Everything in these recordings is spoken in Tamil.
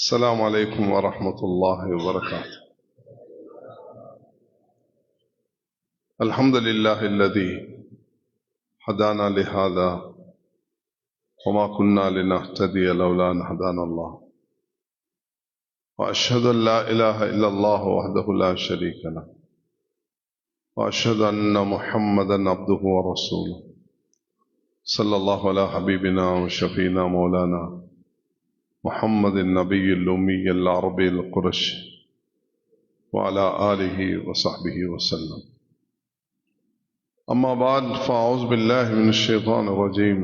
السلام عليكم ورحمة الله وبركاته. الحمد لله الذي هدانا لهذا وما كنا لنهتدي لولا أن هدانا الله، وأشهد أن لا إله إلا الله وحده لا شريك له، وأشهد أن محمدا عبده ورسوله، صلى الله على حبيبنا وشفينا مولانا محمد النبي الأمي العربي القرشي وعلى آله وصحبه وسلم. أما بعد، فأعوذ بالله من الشيطان الرجيم.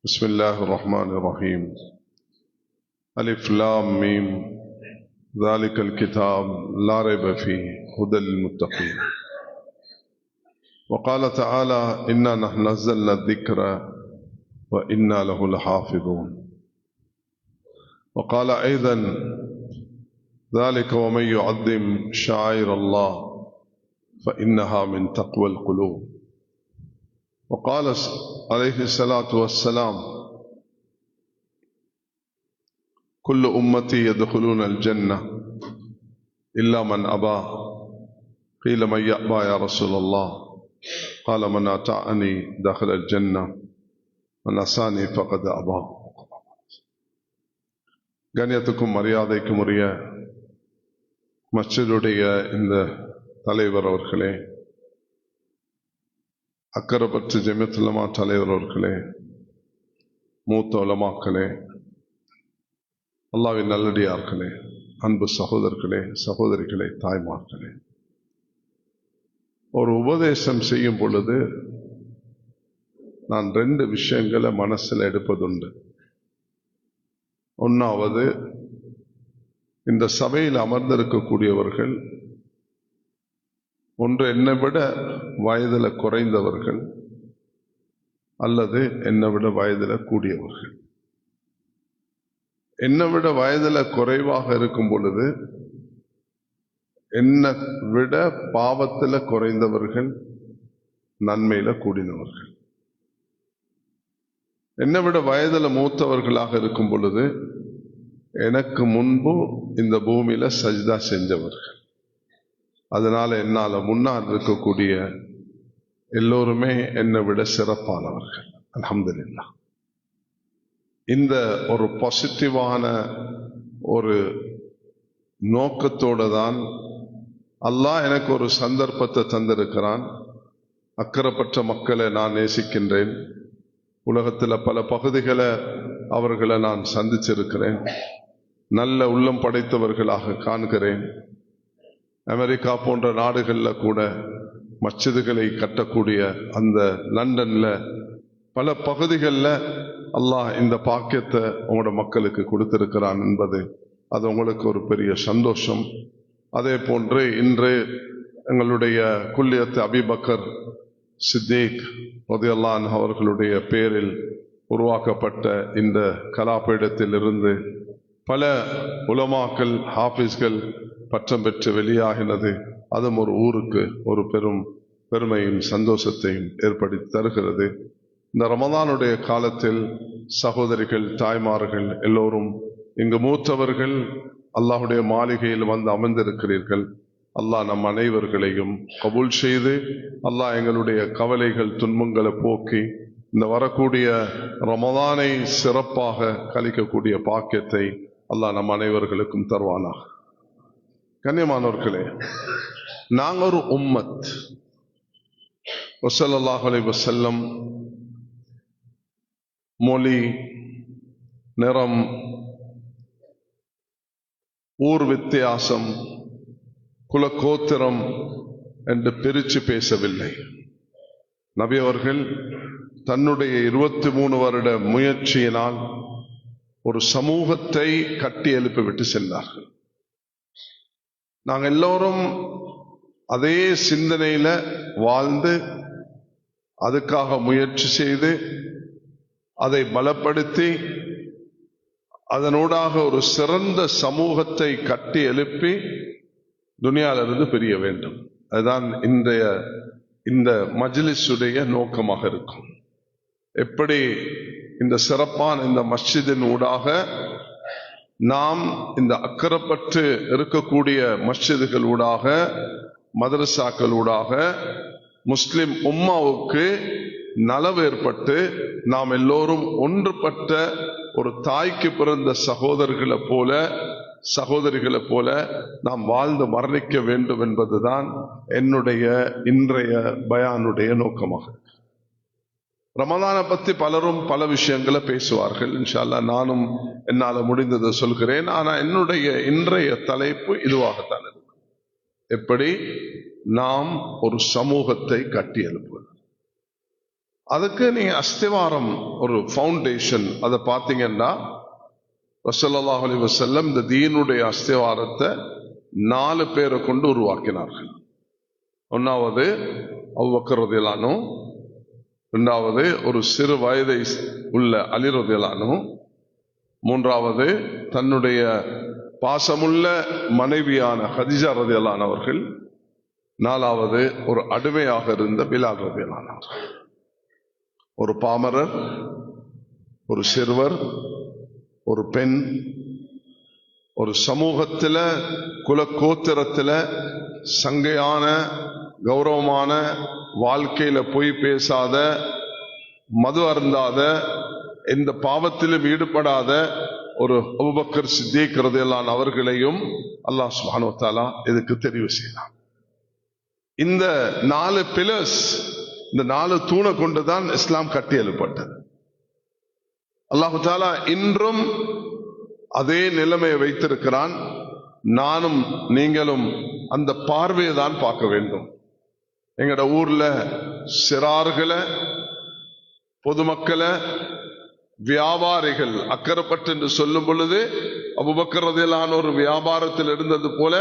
بسم الله الرحمن الرحيم. ألف لام ميم، ذلك الكتاب لا ريب فيه هدى للمتقين. وقال تعالى: إنا نحن نزلنا الذكر وإنا له لحافظون. وقال أيضا: ذلك ومن يعظم شعائر الله فإنها من تقوى القلوب. وقال عليه الصلاة والسلام: كل أمتي يدخلون الجنة إلا من أبى. قيل: من يأبى يا رسول الله؟ قال: من أطاعني دخل الجنة، من عصاني فقد أبى. கண்ணியத்துக்கும் மரியாதைக்கும் உரிய மஸ்ஜிதுடைய இந்த தலைவர் அவர்களே, அக்கரைப்பற்று ஜமியத்துல் உலமா தலைவர் அவர்களே, மூத்த உலமாக்களே, அல்லாஹ்வின் நல்லடியார்களே, அன்பு சகோதரர்களே, சகோதரிகளே, தாய்மார்களே, ஒரு உபதேசம் செய்யும் பொழுது நான் 2 விஷயங்களை மனசில் எடுப்பதுண்டு. ஒன்றாவது, இந்த சபையில் அமர்ந்திருக்கக்கூடியவர்கள் ஒன்று என்னை விட வயதில் குறைந்தவர்கள் அல்லது என்னை விட வயதில் கூடியவர்கள். என்னை விட வயதில் குறைவாக இருக்கும் பொழுது என்னை விட பாவத்தில் குறைந்தவர்கள், நன்மையில கூடினவர்கள். என்னை விட வயதில் மூத்தவர்களாக இருக்கும் பொழுது எனக்கு முன்பு இந்த பூமியில சஜ்தா செஞ்சவர்கள். அதனால என்னால் முன்னால் இருக்கக்கூடிய எல்லோருமே என்னை விட சிறப்பானவர்கள். அல்ஹம்துலில்லாஹ். இந்த ஒரு பாசிட்டிவான ஒரு நோக்கத்தோடு தான் அல்லாஹ் எனக்கு ஒரு சந்தர்ப்பத்தை தந்திருக்கிறான். அக்கரைப்பற்ற மக்களை நான் நேசிக்கின்றேன். உலகத்தில் பல பகுதிகளை அவர்களை நான் சந்திச்சிருக்கிறேன். நல்ல உள்ளம் படைத்தவர்களாக காண்கிறேன். அமெரிக்கா போன்ற நாடுகளில் கூட மஸ்ஜிதுகளை கட்டக்கூடிய அந்த லண்டன்ல பல பகுதிகளில் அல்லாஹ் இந்த பாக்கியத்தை உங்களோட மக்களுக்கு கொடுத்திருக்கிறான் என்பது அது உங்களுக்கு ஒரு பெரிய சந்தோஷம். அதே போன்று இன்று எங்களுடைய குல்லியத் அபீபக்கர் சித்திக் ரலியல்லாஹு அன்ஹு அவர்களுடைய பேரில் உருவாக்கப்பட்ட இந்த கலாபீடத்தில் இருந்து பல உலமாக்கள், ஹாஃபிஸ்கள் பட்டம் பெற்று வெளியாகினது. அதுவும் ஒரு ஊருக்கு ஒரு பெரும் பெருமையும் சந்தோஷத்தையும் ஏற்படுத்தி தருகிறது. இந்த ரமதானுடைய காலத்தில் சகோதரிகள், தாய்மார்கள் எல்லோரும் இங்கு மூத்தவர்கள் அல்லாஹுடைய மாளிகையில் வந்து அமர்ந்திருக்கிறீர்கள். அல்லாஹ் நம் அனைவர்களையும் கபூல் செய்து அல்லாஹ் எங்களுடைய கவலைகள், துன்பங்களை போக்கி இந்த வரக்கூடிய ரமதானை சிறப்பாக கழிக்கக்கூடிய பாக்கியத்தை அல்லாஹ் நம் அனைவர்களுக்கும் தருவானாக. கண்ணியமானவர்களே, நாங்கள் ஒரு உம்மத். ஸல்லல்லாஹு அலைஹி வஸல்லம் மொழி, நிறம், ஊர் வித்தியாசம், குலகோத்திரம் என்று பிரித்து பேசவில்லை. நபி அவர்கள் தன்னுடைய 23 வருட முயற்சியினால் ஒரு சமூகத்தை கட்டி எழுப்பிவிட்டு சென்றார்கள். நாங்கள் எல்லோரும் அதே சிந்தனையில வாழ்ந்து அதுக்காக முயற்சி செய்து அதை பலப்படுத்தி அதனூடாக ஒரு சிறந்த சமூகத்தை கட்டி எழுப்பி துனியாவிலிருந்து பிரிய வேண்டும். அதுதான் இன்றைய இந்த மஜ்லிஸுடைய நோக்கமாக இருக்கும். எப்படி இந்த சிறப்பான இந்த மஸ்ஜிதின் ஊடாக நாம் இந்த அக்கறைப்பட்டு இருக்கக்கூடிய மஸ்ஜிதுகளூடாக, மதரசாக்களூடாக முஸ்லிம் உம்மாவுக்கு நலவு ஏற்பட்டு நாம் எல்லோரும் ஒன்றுபட்ட ஒரு தாய்க்கு பிறந்த சகோதரிகளை போல நாம் வாழ்ந்து மரணிக்க வேண்டும் என்பதுதான் என்னுடைய இன்றைய பயானுடைய நோக்கமாக. ரமலானை பத்தி பலரும் பல விஷயங்களை பேசுவார்கள். இன்ஷா அல்லாஹ் நானும் என்னால முடிந்ததை சொல்கிறேன். ஆனா என்னுடைய இன்றைய தலைப்பு இதுவாகத்தான் இருக்கும். எப்படி நாம் ஒரு சமூகத்தை கட்டி எழுப்புவது. அதுக்கு நீங்க அஸ்திவாரம், ஒரு ஃபவுண்டேஷன், அதை பார்த்தீங்கன்னா ரசூலுல்லாஹி அலைஹி வஸல்லம் இந்த தீனுடைய அஸ்திவாரத்தை 4 பேரை கொண்டு உருவாக்கினார்கள். ஒன்னாவது அபூபக்கர் ரலியல்லாஹு அன்ஹு, இரண்டாவது ஒரு சிறு வயதை உள்ள அலி ரலியல்லாஹு அன்ஹு, மூன்றாவது தன்னுடைய பாசமுள்ள மனைவியான ஹதீஜா ரலியல்லாஹு அன்ஹா அவர்கள், நாலாவது ஒரு அடிமையாக இருந்த பிலால் ரலியல்லாஹு அன்ஹு. ஒரு பாமரர், ஒரு சிறுவர், ஒரு பெண், ஒரு சமூகத்தில் குலக்கோத்திரத்தில் சங்கையான கௌரவமான வாழ்க்கையில பொய் பேசாத, மது அருந்தாத, எந்த பாவத்திலும் ஈடுபடாத ஒரு அபூபக்கர் சித்தீக் ரலியல்லாஹு அன்ஹு அவர்களையும் அல்லாஹ் சுப்ஹானஹு வ தஆலா இதுக்கு தெரிவு செய்தான். இந்த 4 பில்லர்ஸ், இந்த 4 தூணை கொண்டுதான் இஸ்லாம் கட்டி எழுப்பட்டது. அல்லாஹு தஆலா இன்றும் அதே நிலைமையை வைத்திருக்கிறான். நானும் நீங்களும் அந்த பார்வையை தான் பார்க்க வேண்டும். எங்கட ஊர்ல சிறார்களை, பொதுமக்களை, வியாபாரிகள் அக்கறைப்பட்டு என்று சொல்லும் பொழுது அபூபக்கர் ரலியல்லாஹு அன்ஹு ஒரு வியாபாரத்தில் இருந்தது போல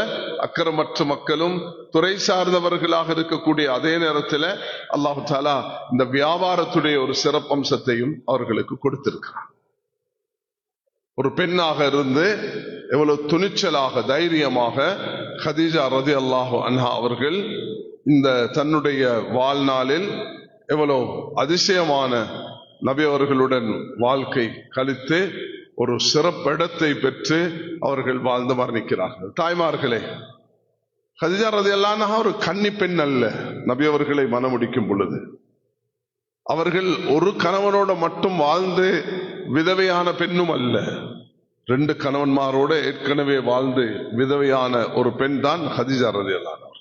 அக்கறைமற்ற மக்களும் துறை சார்ந்தவர்களாக இருக்கக்கூடிய அதே நேரத்தில் அல்லாஹு தஆலா இந்த வியாபாரத்துடைய ஒரு சிறப்பம்சத்தையும் அவர்களுக்கு கொடுத்திருக்கிறார். ஒரு பெண்ணாக இருந்து எவ்வளவு துணிச்சலாக, தைரியமாக ஹதீஜா ரலியல்லாஹு அன்ஹா அவர்கள் இந்த தன்னுடைய வாழ்நாளில் எவ்வளவு அதிசயமான நபி அவர்களுடன் வாழ்க்கை கழித்து ஒரு சிறப்பிடத்தை பெற்று அவர்கள் வாழ்ந்து மரணிக்கிறார்கள். தாய்மார்களே, ஹதீஜா ரலியல்லாஹு அன்ஹா ஒரு கன்னி பெண் அல்ல. நபி அவர்களை மணமுடிக்கும் பொழுது அவர்கள் ஒரு கணவனோட மட்டும் வாழ்ந்து விதவையான பெண்ணும் அல்ல. 2 கணவன்மாரோட ஏற்கனவே வாழ்ந்து விதவையான ஒரு பெண் தான் ஹதீஜா ரலியல்லாஹு அன்ஹா.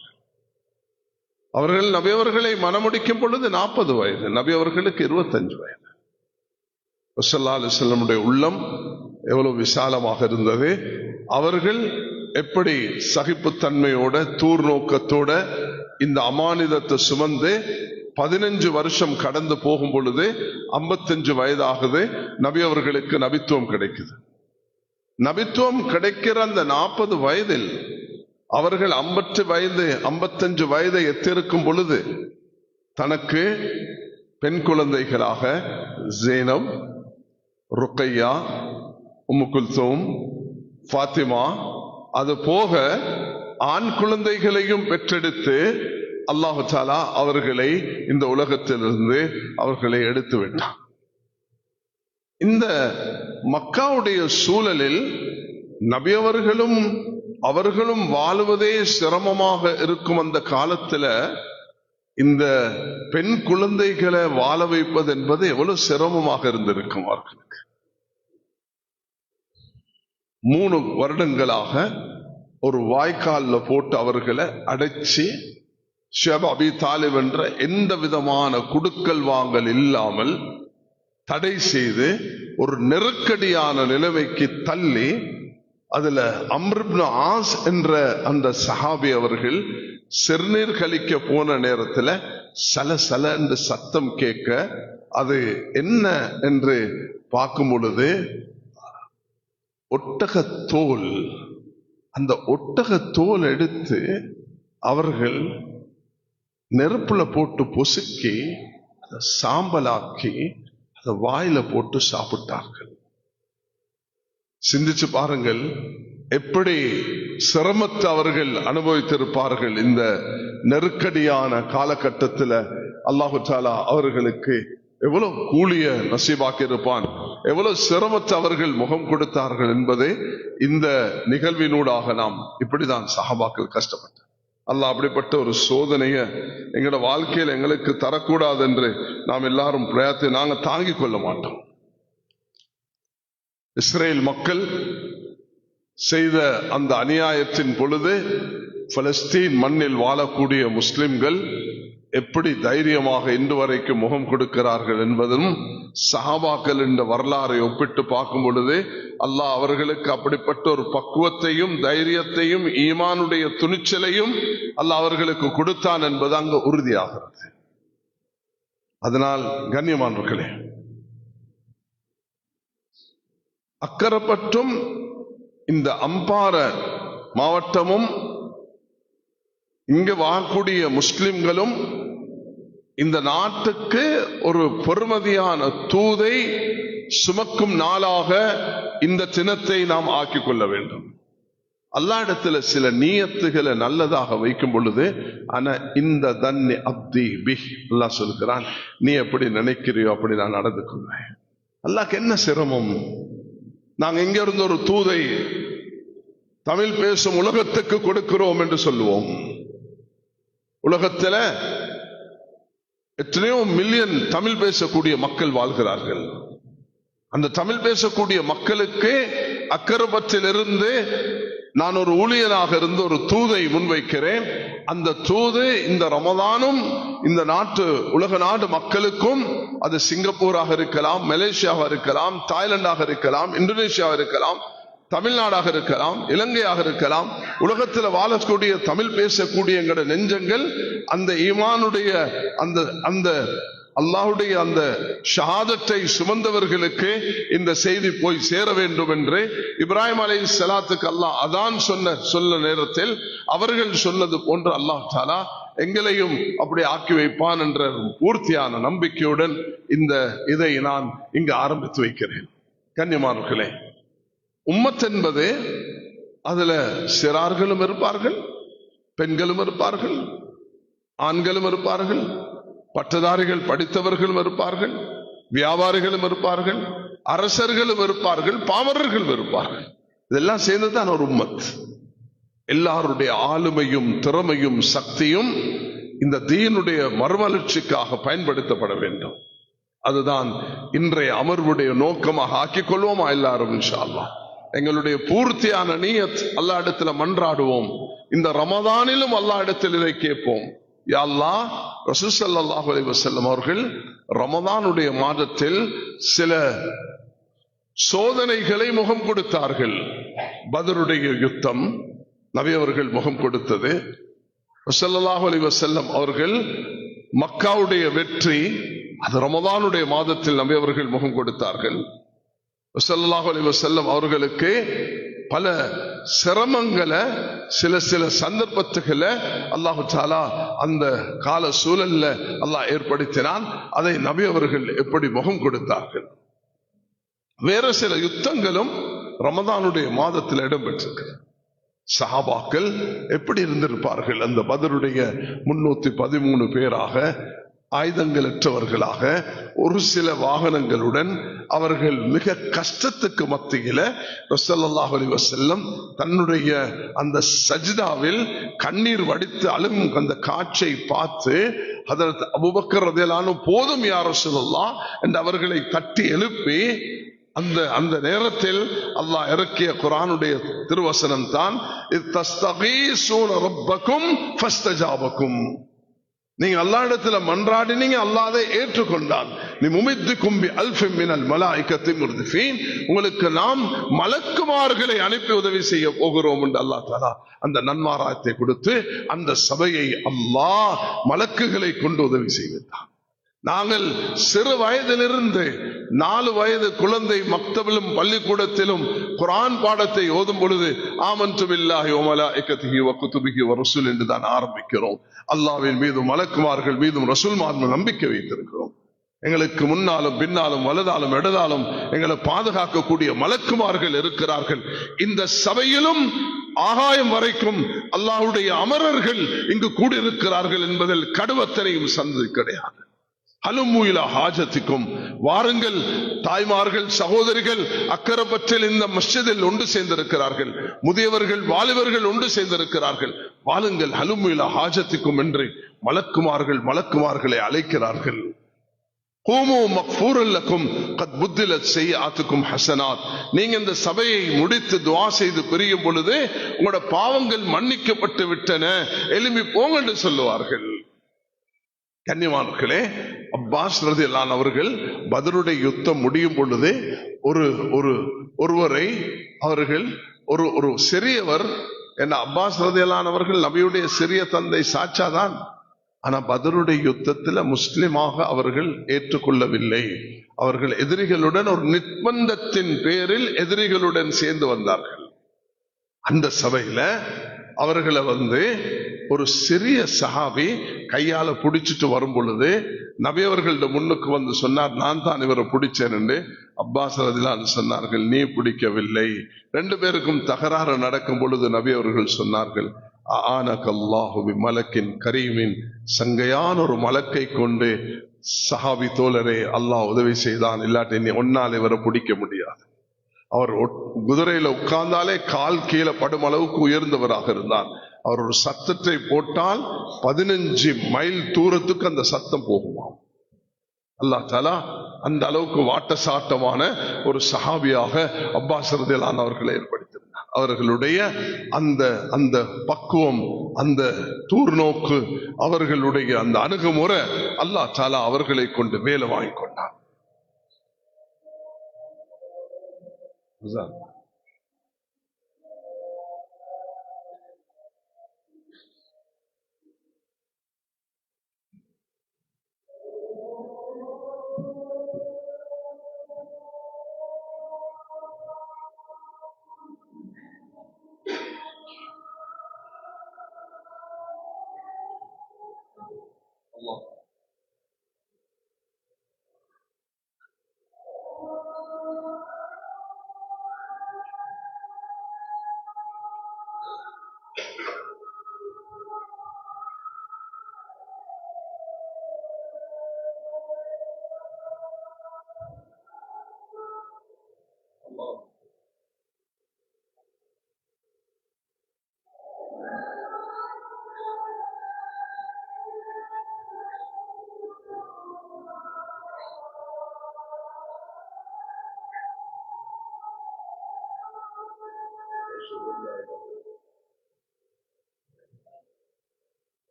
அவர்கள் நபி அவர்களை மணமுடிக்கும் பொழுது 40 வயது, நபி அவர்களுக்கு 25 வயது. ஸல்லல்லாஹு அலைஹி வஸல்லமுடைய உள்ளம் எவ்வளவு விசாலமாக இருந்தது. அவர்கள் எப்படி சகிப்புத்தன்மையோட, தூர்நோக்கத்தோட இந்த அமானிதத்தை சுமந்து 15 வருஷம் கடந்து போகும் பொழுது 55 வயதாகுது. நபி அவர்களுக்கு நபித்துவம் கிடைக்குது. நபித்துவம் கிடைக்கிற அந்த 40 வயதில் அவர்கள் 55 வயதை எத்திருக்கும் பொழுது தனக்கு பெண் குழந்தைகளாக ஜெய்னப், ருக்கையா, உம்மு குல்தூம், ஃபாத்திமா, அது போக ஆண் குழந்தைகளையும் பெற்றெடுத்து அல்லாஹு தஆலா அவர்களை இந்த உலகத்திலிருந்து அவர்களை எடுத்து விட்டார். இந்த மக்காவுடைய சூழலில் நபி அவர்களும் வாழுவதே சிரமமாக இருக்கும் அந்த காலத்துல இந்த பெண் குழந்தைகளை வாழ வைப்பது என்பது எவ்வளவு சிரமமாக இருந்திருக்கும் அவர்களுக்கு. 3 வருடங்களாக ஒரு வாய்க்கால்ல போட்டு அவர்களை அடைச்சி, ஷேப் அபி தாலிப் என்ற எந்த விதமான குடுக்கல் வாங்கல் இல்லாமல் தடை செய்து ஒரு நெருக்கடியான நிலைமைக்கு தள்ளி, அதுல அம்ர் இப்னு ஆஸ் என்ற அந்த சஹாபி அவர்கள் சிறுநீர் கழிக்க போன நேரத்துல சலசல என்று சத்தம் கேட்க, அது என்ன என்று பார்க்கும் பொழுது ஒட்டகத்தோல், அந்த ஒட்டகத்தோல் எடுத்து அவர்கள் நெருப்புல போட்டு பொசுக்கி அதை சாம்பலாக்கி அதை வாயில போட்டு சாப்பிட்டார்கள். சிந்திச்சு பாருங்கள், எப்படி சிரமத்தை அவர்கள் அனுபவித்திருப்பார்கள். இந்த நெருக்கடியான காலகட்டத்தில் அல்லாஹு தஆலா அவர்களுக்கு எவ்வளவு கூலிய நசீபாக்கி இருப்பான். எவ்வளவு சிரமத்தை அவர்கள் முகம் கொடுத்தார்கள் என்பதை இந்த நிகழ்வினூடாக நாம் இப்படிதான் சஹாபாக்கள் கஷ்டப்பட்டார். அல்லாஹ் அப்படிப்பட்ட ஒரு சோதனையை எங்களோட வாழ்க்கையில் எங்களுக்கு தரக்கூடாது என்று நாம் எல்லாரும் பிரயத்தை நாங்கள் தாங்கிக் கொள்ள மாட்டோம். இஸ்ரேல் மக்கள் செய்த அந்த அநியாயத்தின் பொழுது பலஸ்தீன் மண்ணில் வாழக்கூடிய முஸ்லிம்கள் எப்படி தைரியமாக இன்று வரைக்கும் முகம் கொடுக்கிறார்கள் என்பதும் சஹாபாக்கள் என்ற வரலாறை ஒப்பிட்டு பார்க்கும் பொழுது அல்லாஹ் அவர்களுக்கு அப்படிப்பட்ட ஒரு பக்குவத்தையும் தைரியத்தையும் ஈமானுடைய துணிச்சலையும் அல்லாஹ் அவர்களுக்கு கொடுத்தான் என்பது அங்கு உறுதியாகிறது. அதனால் கண்ணியமானவர்களே, அக்கரைப்பற்றும் இந்த அம்பார மாவட்டமும் இங்கு வாழக்கூடிய முஸ்லிம்களும் இந்த நாட்டுக்கு ஒரு பெருமதியான தூதை சுமக்கும் நாளாக இந்த தினத்தை நாம் ஆக்கிக் கொள்ள வேண்டும். அல்லாஹ்விடத்துல சில நியத்துகளை நல்லதாக வைக்கும் பொழுது ஆனா இந்த தன்னி அப்தி பி அல்லாஹ் சொல்கிறான், நீ எப்படி நினைக்கிறியோ அப்படி நான் நடந்து கொள்வேன். அல்லாஹ்க்கு என்ன சிரமம்? நாங்க எங்க இருந்து ஒரு தூதை தமிழ் பேசும் உலகத்துக்கு கொடுக்கிறோம் என்று சொல்லுவோம். உலகத்துல எத்தனையோ மில்லியன் தமிழ் பேசக்கூடிய மக்கள் வாழ்கிறார்கள். அந்த தமிழ் பேசக்கூடிய மக்களுக்கு அக்கரைப்பற்றிலிருந்து நான் ஒரு ஊழியனாக இருந்து ஒரு தூதை முன்வைக்கிறேன். அந்த தூது இந்த ரமதானும் இந்த நாட்டு உலக நாடு மக்களுக்கும், அது சிங்கப்பூராக இருக்கலாம், மலேசியாவாக இருக்கலாம், தாய்லாந்தாக இருக்கலாம், இந்தோனேஷியாவாக இருக்கலாம், தமிழ்நாடாக இருக்கலாம், இலங்கையாக இருக்கலாம், உலகத்தில் வாழக்கூடிய தமிழ் பேசக்கூடிய எங்களோட நெஞ்சங்கள் அந்த ஈமானுடைய அந்த அல்லாஹ்வுடைய அந்த ஷஹாதத்தை சுமந்தவர்களுக்கு இந்த செய்தி போய் சேர வேண்டும் என்று இப்ராஹிம் அலைஹிஸ்ஸலாத்துக்கு அல்லாஹ் அதான் சொன்ன நேரத்தில் அவர்கள் சொன்னது போன்று அல்லாஹ் தஆலா எங்களையும் அப்படி ஆக்கி வைப்பான் என்ற பூர்த்தியான நம்பிக்கையுடன் இந்த இதை நான் இங்கு ஆரம்பித்து வைக்கிறேன். கண்ணியமானவர்களே, உம்மத் என்பது அதுல சிறார்களும் இருப்பார்கள், பெண்களும் இருப்பார்கள், ஆண்களும் இருப்பார்கள், பட்டதாரிகள் படித்தவர்களும் இருப்பார்கள், வியாபாரிகளும் இருப்பார்கள், அரசர்களும் இருப்பார்கள், பாமரர்களும் இருப்பார்கள். இதெல்லாம் சேர்ந்துதான் ஒரு உம்மத். எல்லாருடைய ஆளுமையும் திறமையும் சக்தியும் இந்த தீனுடைய மறுமலர்ச்சிக்காக பயன்படுத்தப்பட வேண்டும். அதுதான் இன்றைய அமர்வுடைய நோக்கமாக ஆக்கிக் கொள்வோமா எல்லாரும் இன்ஷா அல்லாஹ். எங்களுடைய பூர்த்தியான நியத் அல்லாஹ் இடத்துல மன்றாடுவோம். இந்த ரமதானிலும் அல்லாஹ் இடத்தில் இதை கேட்போம். யா அல்லாஹ், ரசூல் ஸல்லல்லாஹு அலைஹி வஸல்லம் அவர்கள் ரமதானுடைய மாதத்தில் சில சோதனைகளை முகம் கொடுத்தார்கள். பத்ருடைய யுத்தம் நபி அவர்கள் முகம் கொடுத்தது. ஸல்லல்லாஹு அலைஹி வஸல்லம் அவர்கள் மக்காவுடைய வெற்றி, அது ரமதானுடைய மாதத்தில் நபி அவர்கள் முகம் கொடுத்தார்கள். ஸல்லல்லாஹு அலைஹி வஸல்லம் அவர்களுக்கு பல சிரமங்களை சில சந்தர்ப்பத்துகளை அல்லாஹு தஆலா அந்த கால சூழல்ல அல்லாஹ் ஏற்படுத்தினான். அதை நபி அவர்கள் எப்படி முகம் கொடுத்தார்கள். வேற சில யுத்தங்களும் ரமதானுடைய மாதத்தில் இடம்பெற்றிருக்கிறது. சஹாபாக்கள் எப்படி இருந்திருப்பார்கள்? அந்த பத்ருடைய 313 பேராக, ஆயுதங்களற்றவர்களாக, ஒரு சில வாகனங்களுடன் அவர்கள் மிக கஷ்டத்துக்கு மத்தியில ஸல்லல்லாஹு அலைஹி வஸல்லம் தன்னுடைய அந்த சஜ்தாவில் கண்ணீர் வடித்து அழுகும் அந்த காட்சியை பார்த்து ஹதரத் அபூபக்கர் ரலியல்லாஹு அன்ஹு போதும் யா ரசூலல்லாஹ் என்று அவர்களை தட்டி எழுப்பி அந்த நேரத்தில் அல்லாஹ் இறக்கிய குர்ஆனுடைய திருவசனம் தான் இத்தஸ்தகீஸூன ரப்பக்கும் ஃபஸ்தஜாபக்கும். நீங்க அல்லாஹ் இடத்துல மன்றாடினீங்க, அல்லாஹ் அதை ஏற்றுக்கொண்டான். நீ முமித்துக்கும் பி அல்ஃபின் மினல் மலாயிகத்தி முர்திஃபீன், உங்களுக்கு நாம் மலக்குமார்களை அனுப்பி உதவி செய்ய போகிறோம் என்று அல்லாஹ் தஆலா அந்த நன்மாராயத்தை கொடுத்து அந்த சபையை அல்லாஹ் மலக்குகளை கொண்டு உதவி செய்தார். நாங்கள் சிறு வயதிலிருந்து 4 வயது குழந்தை மக்தபிலும் பள்ளிக்கூடத்திலும் குர்ஆன் பாடத்தை ஓதும் பொழுது ஆமன்து பில்லாஹி வ மலாயிகத்திஹி வ குதுபிஹி வ ருசுல் என்று தான் ஆரம்பிக்கிறோம். அல்லாஹ்வின் மீதும் மலக்குமார்கள் மீதும் ரசூல்மார்கள் நம்பிக்கை வைத்திருக்கிறோம். எங்களுக்கு முன்னாலும் பின்னாலும் வலதாலும் இடதாலும் எங்களை பாதுகாக்கக்கூடிய மலக்குமார்கள் இருக்கிறார்கள். இந்த சபையிலும் ஆகாயம் வரைக்கும் அல்லாஹ்வுடைய அமரர்கள் இங்கு கூடியிருக்கிறார்கள் என்பதில் கடுவத்தனையும் சந்தேகம் கிடையாது. ஹலுமுயிலா ஹாஜத்திக்கும், வாருங்கள் தாய்மார்கள் சகோதரிகள் அக்கரப்பற்றில் இந்த மஸ்ஜிதில் ஒன்று சேர்ந்திருக்கிறார்கள், முதியவர்கள் வாலிபர்கள் ஒன்று சேர்ந்திருக்கிறார்கள், வாருங்கள் ஹலுமுயிலா ஹாஜத்திக்கும் என்று மலக்குமார்களை அழைக்கிறார்கள். நீங்க இந்த சபையை முடித்து துஆ செய்து பிரியும் பொழுது உங்களோட பாவங்கள் மன்னிக்கப்பட்டு விட்டன, எழும்பி போங்க என்று சொல்லுவார்கள். கண்ணியமானவர்களே, அப்பாஸ் ரலியல்லாஹு அவர்கள் பத்ருடைய யுத்தம் முடியும் பொழுது ஒருவரை அவர்கள் ஒரு சிறியவர், என்ன அப்பாஸ் ரலியல்லாஹு அவர்கள் நபியுடைய சிறிய தந்தை சாச்சாதான், ஆனா பத்ருடைய யுத்தத்தில் முஸ்லிமாக அவர்கள் ஏற்றுக்கொள்ளவில்லை. அவர்கள் எதிரிகளுடன் ஒரு நிர்பந்தத்தின் பேரில் எதிரிகளுடன் சேர்ந்து வந்தார்கள். அந்த சபையில அவர்களை ஒரு சிறிய சஹாபி கையால பிடிச்சிட்டு வரும் பொழுது நபி அவர்கள முன்னுக்கு வந்து சொன்னார், நான் தான் இவரை பிடிச்சேன் என்று. அப்பாஸ் ரலியல்லாஹு சொன்னார்கள், நீ பிடிக்கவில்லை. ரெண்டு பேருக்கும் தகராறு நடக்கும் பொழுது நபி அவர்கள் சொன்னார்கள், ஆனகல்லாஹு பிமலக்கின் கரீமின், சங்கையான ஒரு மலக்கை கொண்டு சஹாபி தோழரே அல்லாஹ் உதவி செய்தான், இல்லாட்டி நீ ஒன்னால் இவரை பிடிக்க முடியாது. அவர் குதிரையில உட்கார்ந்தாலே கால் கீழே படும் அளவுக்கு உயர்ந்தவராக இருந்தார். அவர் ஒரு சத்தத்தை போட்டால் 15 மைல் தூரத்துக்கு அந்த சத்தம் போகுமா. அல்லாஹ் தஆலா அந்த அளவுக்கு வாட்ட சாட்டமான ஒரு சஹாபியாக அப்பாஸ் ரலியல்லாஹு அவர்களை ஏற்படுத்தினார். அவர்களுடைய அந்த பக்குவம், அந்த தூர்நோக்கு, அவர்களுடைய அந்த அணுகுமுறை அல்லாஹ் தஆலா அவர்களை கொண்டு வேலை வாங்கி கொண்டார்.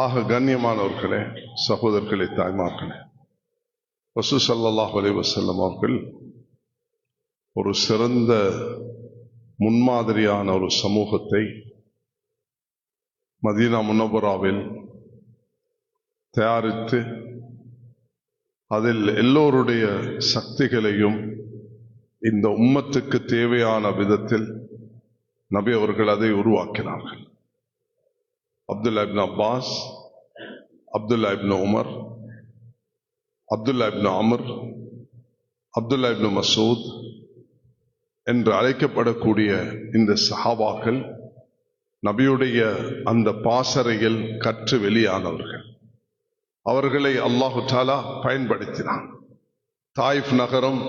ஆக கண்ணியமானவர்களே, சகோதரர்களே, தாய்மார்களே, ரசூல் ஸல்லல்லாஹு அலைஹி வஸல்லம் அவர்கள் ஒரு சிறந்த முன்மாதிரியான ஒரு சமூகத்தை மதீனா முனவ்வராவில் தயாரித்து அதில் எல்லோருடைய சக்திகளையும் இந்த உம்மத்துக்கு தேவையான விதத்தில் நபி அவர்கள் அதை உருவாக்கினார்கள். அப்துல்லா இப்னு அப்பாஸ், அப்துல்லா இப்னு உமர், அப்துல்லா இப்னு அம்ர், அப்துல்லா இப்னு மசூத் என்று அழைக்கப்படக்கூடிய இந்த சஹாபாக்கள் நபியுடைய அந்த பாசறையில் கற்று வெளியானவர்கள். அவர்களை அல்லாஹு தஆலா பயன்படுத்தினான். தாயிஃப் நகரம்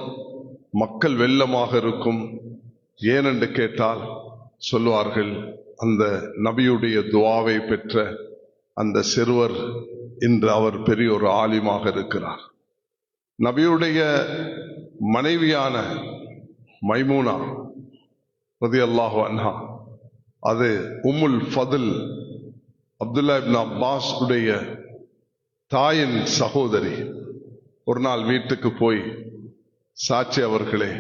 மக்கள் வெள்ளமாக இருக்கும். ஏனென்று கேட்டால் சொல்லுவார்கள், அந்த நபியுடைய துஆவை பெற்ற அந்த சிறுவர் இன்று அவர் பெரிய ஒரு ஆலிமாக இருக்கிறார். நபியுடைய மனைவியான மைமூனா ரலியல்லாஹு அன்ஹா, அது உம்முல் ஃபதுல், அப்துல்லா இப்னு அப்பாஸ் உடைய தாயின் சகோதரி. ஒரு நாள் வீட்டுக்கு போய், சாட்சி அவர்களே,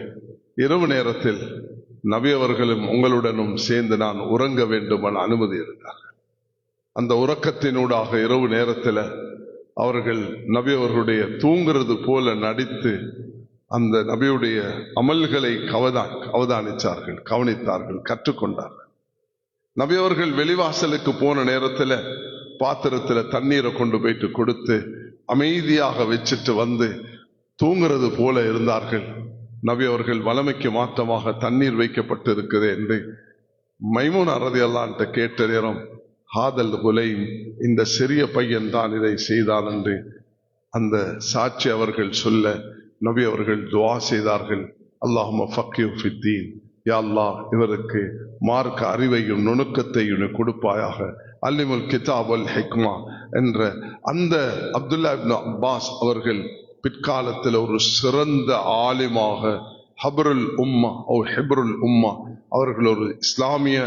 இரவு நேரத்தில் நபி அவர்களும் உங்களுடனும் சேர்ந்து நான் உறங்க வேண்டும் என அனுமதி இருந்தார்கள். அந்த உறக்கத்தினூடாக இரவு நேரத்தில் அவர்கள் நபி அவர்களுடைய தூங்குறது போல நடித்து அந்த நபியுடைய அமல்களை அவதானித்தார்கள், கவனித்தார்கள், கற்றுக்கொண்டார்கள். நபி அவர்கள் வெளிவாசலுக்கு போன நேரத்தில் பாத்திரத்தில் தண்ணீரை கொண்டு போயிட்டு கொடுத்து அமைதியாக வச்சுட்டு வந்து தூங்குறது போல இருந்தார்கள். நபி அவர்கள் வலமைக்கு மாற்றமாக தண்ணீர் வைக்கப்பட்டு இருக்குது என்று மைமூனா ரலியல்லாஹு அன்ஹா கேட்ட நேரம், ஹாதல் குலைம், இந்த சிறிய பையன் தான் இதை செய்தான் என்று அந்த சாட்சி அவர்கள் சொல்ல நபி அவர்கள் துஆ செய்தார்கள். அல்லாஹும்ம ஃபக்ஹிஹு ஃபித்தீன், யா அல்லாஹ் இவருக்கு மார்க்க அறிவையும் நுணுக்கத்தையும் கொடுப்பாயாக. அல்லிமுல் கிதாப் வல் ஹிக்மா என்ற அந்த அப்துல்லா இப்னு அப்பாஸ் அவர்கள் பிற்காலத்தில் ஒரு சிறந்த ஆலிமாக, ஹப்ருல் உம்மா ஓ ஹிப்ருல் உம்மா, அவர்கள் ஒரு இஸ்லாமிய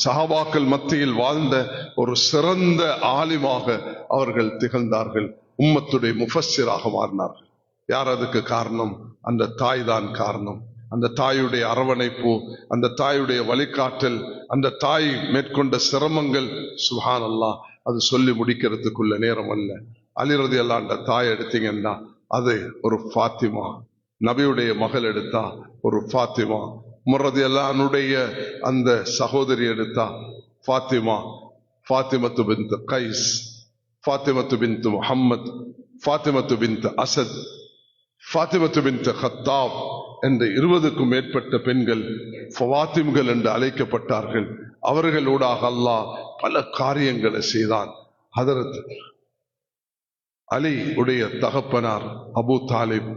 சஹாபாக்கள் மத்தியில் வாழ்ந்த ஒரு சிறந்த ஆலிமாக அவர்கள் திகழ்ந்தார்கள். உம்மத்துடைய முஃபஸ்ஸிராக மாறினார்கள். யார் அதுக்கு காரணம்? அந்த தாய் தான் காரணம். அந்த தாயுடைய அரவணைப்பு, அந்த தாயுடைய வழிகாட்டல், அந்த தாய் மேற்கொண்ட சிரமங்கள், சுப்ஹானல்லாஹ், அது சொல்லி முடிக்கிறதுக்குள்ள நேரம் அல்ல. அலி ரலியல்லாஹு அன்ஹு தாய் எடுத்தீங்கன்னா அது ஒரு ஃபாத்திமா. நபியுடைய மகள் எடுத்தா ஒரு ஃபாத்திமா. உமர் ரலியல்லாஹு அன்ஹுடைய அந்த சகோதரி எடுத்தா ஃபாத்திமா, ஃபாத்திமத்து பின்த் கைஸ், ஃபாத்திமத்து பின்த் முஹம்மத், ஃபாத்திமத்து பின்த் அசத், ஃபாத்திமத்து பின்த் கத்தாப் என்று 20க்கும் மேற்பட்ட பெண்கள் ஃபவாத்திம்கள் என்று அழைக்கப்பட்டார்கள். அவர்களூடாக அல்லாஹ் பல காரியங்களை செய்தான். ஹதரத் அலி உடைய தகப்பனார் அபூ தாலிப்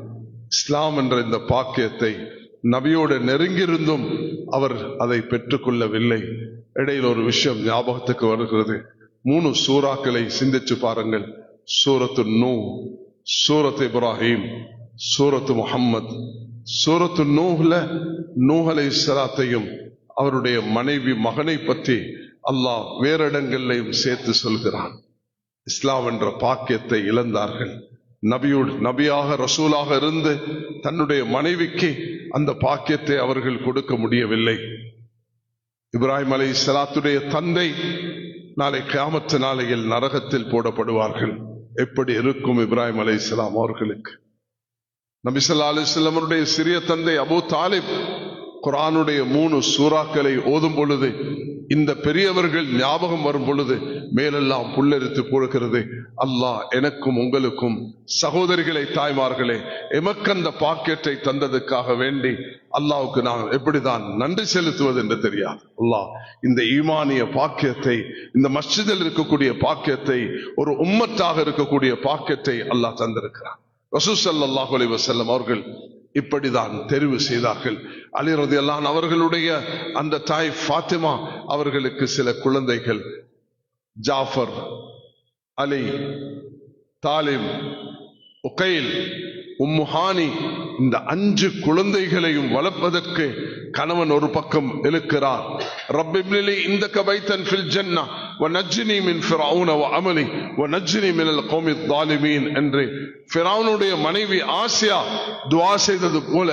இஸ்லாம் என்ற இந்த பாக்கியத்தை நபியோடு நெருங்கியிருந்தும் அவர் அதை பெற்றுக்கொள்ளவில்லை. இடையில் ஒரு விஷயம் ஞாபகத்துக்கு வருகிறது. 3 சூறாக்களை சிந்திச்சு பாருங்கள். சூரத்து நூஹ், சூரத் இப்ராஹிம், சூரத்து முஹம்மத். சூரத்து நூஹ்ல நூஹ் அலைஹிஸ்ஸலாத்தையும் அவருடைய மனைவி மகனை பற்றி அல்லாஹ் வேற இடங்களையும் சேர்த்து சொல்கிறான். இஸ்லாம் என்ற பாக்கியத்தை இழந்தார்கள். நபியாக ரசூலாக இருந்து தன்னுடைய மனைவிக்கு அந்த பாக்கியத்தை அவர்கள் கொடுக்க முடியவில்லை. இப்ராஹிம் அலைஹிஸ்ஸலாத்துடைய தந்தை நாளை கியாமத் நாளையில் நரகத்தில் போடப்படுவார்கள். எப்படி இருக்கும் இப்ராஹிம் அலைஹிஸ்ஸலாம் அவர்களுக்கு? நபி ஸல்லல்லாஹு அலைஹி வஸல்லமுடைய சிறிய தந்தை அபூ தாலிப் குர்ஆனுடைய 3 சூறாக்களை ஓதும் பொழுது இந்த பெரியவர்கள் ஞாபகம் வரும் பொழுது மேலெல்லாம் புல்லரித்து போகிறது. அல்லாஹ் எனக்கும் உங்களுக்கும் சகோதரிகளை தாய்மார்களே எமக்கு அந்த பாக்கியத்தை தந்ததுக்காக வேண்டி அல்லாஹ்வுக்கு நான் எப்படிதான் நன்றி செலுத்துவது என்று தெரியாது. அல்லாஹ் இந்த ஈமானிய பாக்கியத்தை, இந்த மஸ்ஜிதில் இருக்கக்கூடிய பாக்கியத்தை, ஒரு உம்மத்தாக இருக்கக்கூடிய பாக்கியத்தை அல்லாஹ் தந்திருக்கிறான். ரசூல் ஸல்லல்லாஹு அலைஹி வஸல்லம் அவர்கள் இப்படிதான் தெரிவு செய்தார்கள். அலி ரலியல்லாஹு அன்ஹு அவர்களுடைய அந்த தாய் ஃபாத்திமா அவர்களுக்கு சில குழந்தைகள், ஜாஃபர், அலி, தாலிப், உகைல், உம்மு ஹானி, இந்த 5 குழந்தைகளையும் வளர்ப்பதற்கு கணவன் ஒரு பக்கம் இழுக்கிறார். ரப்பி இப்னிலி இந்தக பைத்தன் ஃபில் ஜன்னah வநஜ்னி மின் ஃபிரௌன வஅமலி வநஜ்னி மினல் கௌமித் ஸாலிமீன் என்று ஃபிரௌனுடைய மனைவி ஆசியா துஆ செய்தது போல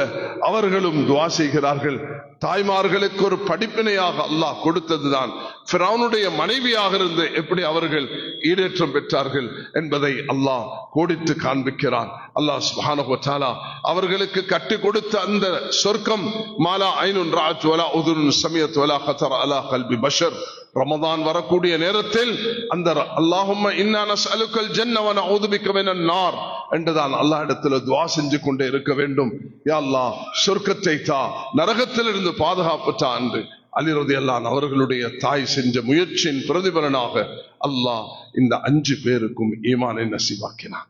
அவர்களும் துஆ செய்கிறார்கள். தாய்மார்களுக்கு ஒரு படிப்பினையாக அல்லாஹ் கொடுத்ததுதான் ஃபிரௌனுடைய மனைவியாக இருந்து எப்படி அவர்கள் ஈடேற்றம் பெற்றார்கள் என்பதை அல்லாஹ் கோடிட்டு காண்பிக்கிறான். அல்லாஹ் சுப்ஹானஹு வ தஆலா அவர்களுக்கு கட்டி கொடுத்த அந்த சொர்க்கம் மாலா ஐனுன் ரஅத் வலா உதுன் சமியத் வலா கதர அலா கல்பி பஷர். ரமதான் வரக்கூடிய நேரத்தில் அந்த அல்லாஹும்ம இன்னா நஸ்அலுக்கல் ஜன்ன வ நஊது பிக மினன் நார் என்றுதான் அல்லாஹ் இடத்துல துஆ செஞ்சு கொண்டே இருக்க வேண்டும். யா அல்லாஹ் சொர்க்கத்தை தா, நரகத்திலிருந்து பாதுகாப்பு தா என்று அலி ரலியல்லாஹு அன்ஹு அவர்களுடைய தாய் செஞ்ச முயற்சியின் பிரதிபலனாக அல்லாஹ் இந்த 5 பேருக்கும் ஈமானை நசீபாக்கினான்.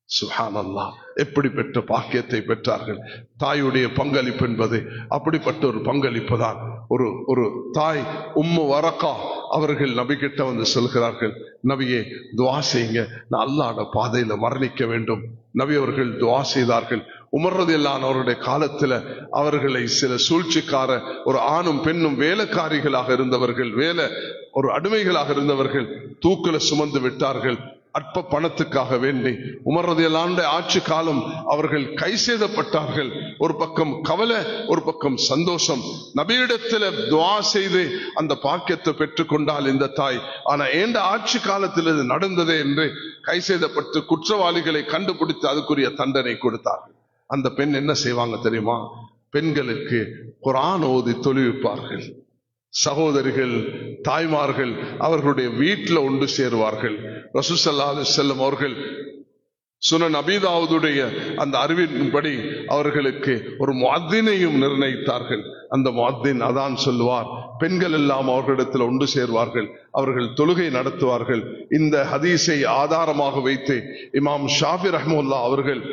சுப்ஹானல்லாஹ், எப்படி பெற்ற பாக்கியத்தை பெற்றார்கள். தாயுடைய பங்களிப்பு என்பது அப்படிப்பட்ட ஒரு பங்களிப்பு தான். ஒரு தாய் உம்மு வரக்கா அவர்கள் நபி கிட்ட வந்து சொல்கிறார்கள், நபியே துஆ செய்யுங்க, நான் அல்லாஹ்வுடைய பாதையில மரணிக்க வேண்டும். நபி அவர்கள் துஆ செய்தார்கள். உமர் ரலியல்லாஹு அன்ஹு அவருடைய காலத்துல அவர்களை சில சூழ்ச்சிக்கார ஒரு ஆணும் பெண்ணும் வேலைக்காரிகளாக இருந்தவர்கள், ஒரு அடிமைகளாக இருந்தவர்கள் தூக்குல சுமந்து விட்டார்கள். அற்ப பணத்துக்காக வேண்டி உமர் ரலியல்லாஹு அன்ஹு ஆட்சி காலம் அவர்கள் கை செய்தப்பட்டார்கள். ஒரு பக்கம் கவலை, ஒரு பக்கம் சந்தோஷம். நபியிடத்தில் துஆ செய்து அந்த பாக்கியத்தை பெற்றுக்கொண்டால் இந்த தாய், ஆனா ஏண்ட ஆட்சி காலத்தில் இது நடந்ததே என்று கை செய்தப்பட்டு குற்றவாளிகளை கண்டுபிடித்து அதுக்குரிய தண்டனை கொடுத்தார்கள். அந்த பெண் என்ன செய்வாங்க தெரியுமா? பெண்களுக்கு குர்ஆன் ஓதி தொழுவிப்பார்கள். சகோதரிகள், தாய்மார்கள் அவர்களுடைய வீட்டில் ஒன்று சேருவார்கள். ரசூல் ஸல்லல்லாஹு அலைஹி வஸல்லம் அவர்கள் சுனன் அபீ தாவூதுடைய அந்த அறிவின்படி அவர்களுக்கு ஒரு முஅத்தினையும் நிர்ணயித்தார்கள். அந்த முஅத்தின் அதான் சொல்லுவார். பெண்கள் எல்லாம் அவர்களிடத்தில் ஒன்று சேர்வார்கள், அவர்கள் தொழுகை நடத்துவார்கள். இந்த ஹதீஸை ஆதாரமாக வைத்து இமாம் ஷாஃபி ரஹ்மத்துல்லாஹி அவர்கள்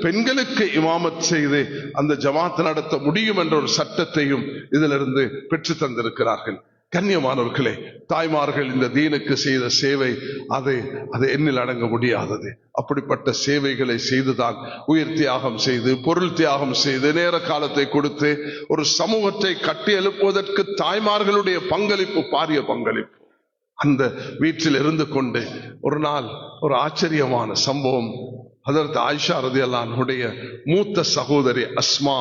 பெண்களுக்கு இமாமத் செய்து அந்த ஜமாத் நடத்த முடியும் என்ற ஒரு சட்டத்தையும் இதிலிருந்து பெற்று தந்திருக்கிறார்கள். கண்ணியமானவர்களே, தாய்மார்கள் இந்த தீனுக்கு செய்த சேவை அது எண்ணில் அடங்க முடியாதது. அப்படிப்பட்ட சேவைகளை செய்துதான் உயிர் தியாகம் செய்து, பொருள் தியாகம் செய்து, நேர காலத்தை கொடுத்து ஒரு சமூகத்தை கட்டி எழுப்புவதற்கு தாய்மார்களுடைய பங்களிப்பு பாரிய பங்களிப்பு. அந்த வீட்டில் இருந்து கொண்டு ஒரு நாள் ஒரு ஆச்சரியமான சம்பவம். ஹதரத் ஆயிஷா ரலியல்லாஹு அன்ஹுடைய மூத்த சகோதரி அஸ்மா,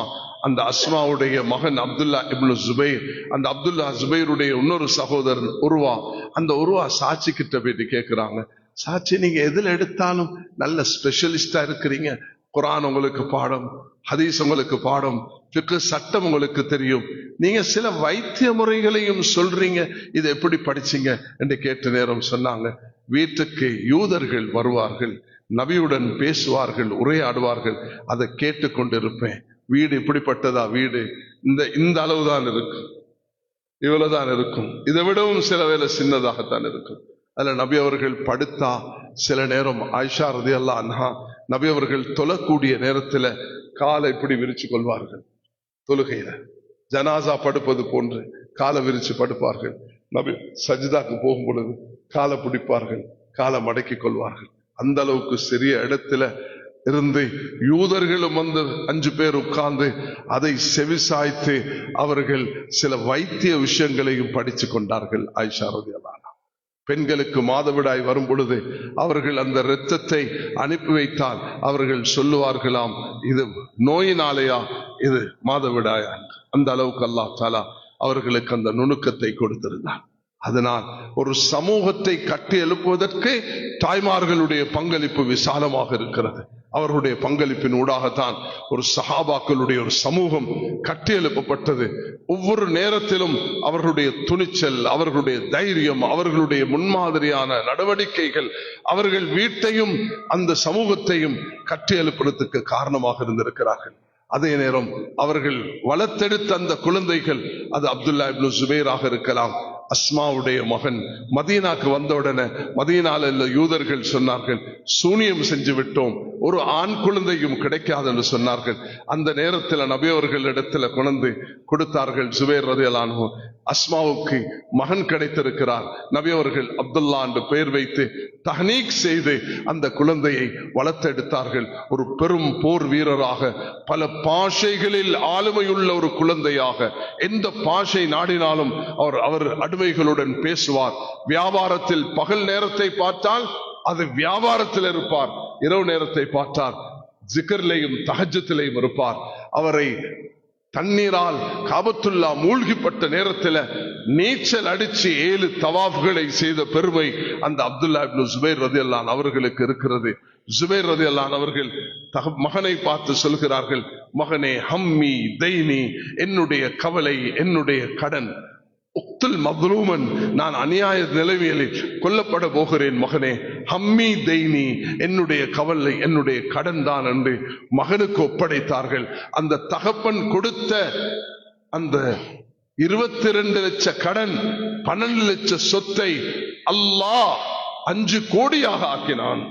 அந்த அஸ்மாவுடைய மகன் அப்துல்லா இப்னு ஜுபைர், அந்த அப்துல்லா ஜுபைருடைய இன்னொரு சகோதரன் உருவா, அந்த உருவா சாட்சி கிட்ட போயிட்டு கேட்கிறாங்க, சாட்சி நீங்க எதுல எடுத்தாலும் நல்ல ஸ்பெஷலிஸ்டா இருக்கிறீங்க, குர்ஆன் உங்களுக்கு பாடம், ஹதீஸ் உங்களுக்கு பாடம், ஃபிக்ஹ் சட்டம் உங்களுக்கு தெரியும், நீங்க சில வைத்திய முறைகளையும் சொல்றீங்க, இது எப்படி படிச்சீங்க என்று கேட்ட நேரம் சொன்னாங்க, வீட்டுக்கு யூதர்கள் வருவார்கள், நபியுடன் பேசுவார்கள், உரையாடுவார்கள், அதை கேட்டுக்கொண்டிருப்பேன். வீடு இப்படிப்பட்டதா? வீடு இந்த அளவுதான் இருக்கும், இவ்வளவுதான் இருக்கும், இதை விடவும் சில வேளை சின்னதாகத்தான் இருக்கும். அதுல நபி அவர்கள் படுத்தா சில நேரம் ஆயிஷா ரலியல்லாஹு அன்ஹா நபி அவர்கள் தொழக்கூடிய நேரத்துல காலை இப்படி விரிச்சு கொள்வார்கள். தொழுகையில ஜனாசா படுப்பது போன்று காலை விரிச்சு படுப்பார்கள். நபி சஜ்தாக்கு போகும் பொழுது காலை பிடிப்பார்கள், காலை மடக்கி கொள்வார்கள். அந்த அளவுக்கு சிறிய இடத்துல இருந்து யூதர்களும் வந்து 5 பேர் உட்கார்ந்து அதை செவிசாய்த்து அவர்கள் சில வைத்திய விஷயங்களையும் படிச்சு கொண்டார்கள். ஆயிஷா ரலியல்லாஹு அன்ஹா பெண்களுக்கு மாதவிடாய் வரும் பொழுது அவர்கள் அந்த இரத்தத்தை அனுப்பி வைத்தால் அவர்கள் சொல்லுவார்களாம், இது நோயினாலேயா, இது மாதவிடாயா. அந்த அளவுக்கு அல்லாஹ் தஆலா அவர்களுக்கு அந்த நுணுக்கத்தை கொடுத்திருந்தார். அதனால் ஒரு சமூகத்தை கட்டி எழுப்புவதற்கு தாய்மார்களுடைய பங்களிப்பு விசாலமாக இருக்கிறது. அவர்களுடைய பங்களிப்பின் ஊடாகத்தான் ஒரு சஹாபாக்களுடைய ஒரு சமூகம் கட்டியெழுப்பப்பட்டது. ஒவ்வொரு நேரத்திலும் அவர்களுடைய துணிச்சல், அவர்களுடைய தைரியம், அவர்களுடைய முன்மாதிரியான நடவடிக்கைகள் அவர்கள் வீட்டையும் அந்த சமூகத்தையும் கட்டியெழுப்புறதுக்கு காரணமாக இருந்திருக்கிறார்கள். அதே நேரம் அவர்கள் வளர்த்தெடுத்த அந்த குழந்தைகள், அது அப்துல்லா இப்னு ஜுபைராக இருக்கலாம், அஸ்மாவுடைய மகன். மதீனாக்கு வந்தவுடனே மதீனால யூதர்கள் சொன்னார்கள், சூனியம் செஞ்சு விட்டோம், ஒரு ஆண் குழந்தையும் கிடைக்காது என்று சொன்னார்கள். அந்த நேரத்தில் நபி அவர்கள் இடத்துல கொண்டு கொடுத்தார்கள். ஜுபைர் ரலியல்லாஹு அன்ஹு, அஸ்மாவுக்கு மகன் கிடைத்திருக்கிறார். நபி அவர்கள் அப்துல்லா என்று பெயர் வைத்து தஹ்னீக் செய்து அந்த குழந்தையை வளர்த்தெடுத்தார்கள். ஒரு பெரும் போர் வீரராக, பல பாஷைகளில் ஆளுமையுள்ள ஒரு குழந்தையாக, எந்த பாஷை நாடினாலும் அவர் அடிமைகளுடன் பேசுவார். வியாபாரத்தில் பகல் நேரத்தை பார்த்தால் அது வியாபாரத்தில் இருப்பார், இரவு நேரத்தை பார்த்தால் ஜிகர்லையும் தஹஜ்ஜுதிலையும் இருப்பார். அவரை தண்ணீரால் காபத்துல்லா மூழ்கிப்பட்ட நேரத்தில் நீச்சல் அடிச்சு 7 தவாஃப்களை செய்த பெருமை அந்த அப்துல்லா இப்னு ஜுபைர் ரலியல்லாஹு அன்ஹு அவர்களுக்கு இருக்கிறது. ஜுபைர் ரலியல்லாஹு அன்ஹு அவர்கள் மகனை பார்த்து சொல்கிறார்கள், மகனே, ஹம்மி தைனி, என்னுடைய கவலை, என்னுடைய கடன், உக்துல் மத்லூமன், நான் அநியாய நிலைமையில் கொல்லப்பட போகிறேன் மகனே, ஹம்மி தைனி, என்னுடைய கவலை, என்னுடைய கடன் தான் என்று மகனுக்கு ஒப்படைத்தார்கள். அந்த தகப்பன் கொடுத்த அந்த 22 லட்ச கடன், 12 லட்ச சொத்தை அல்லாஹ் 5 கோடியாக ஆக்கினான்.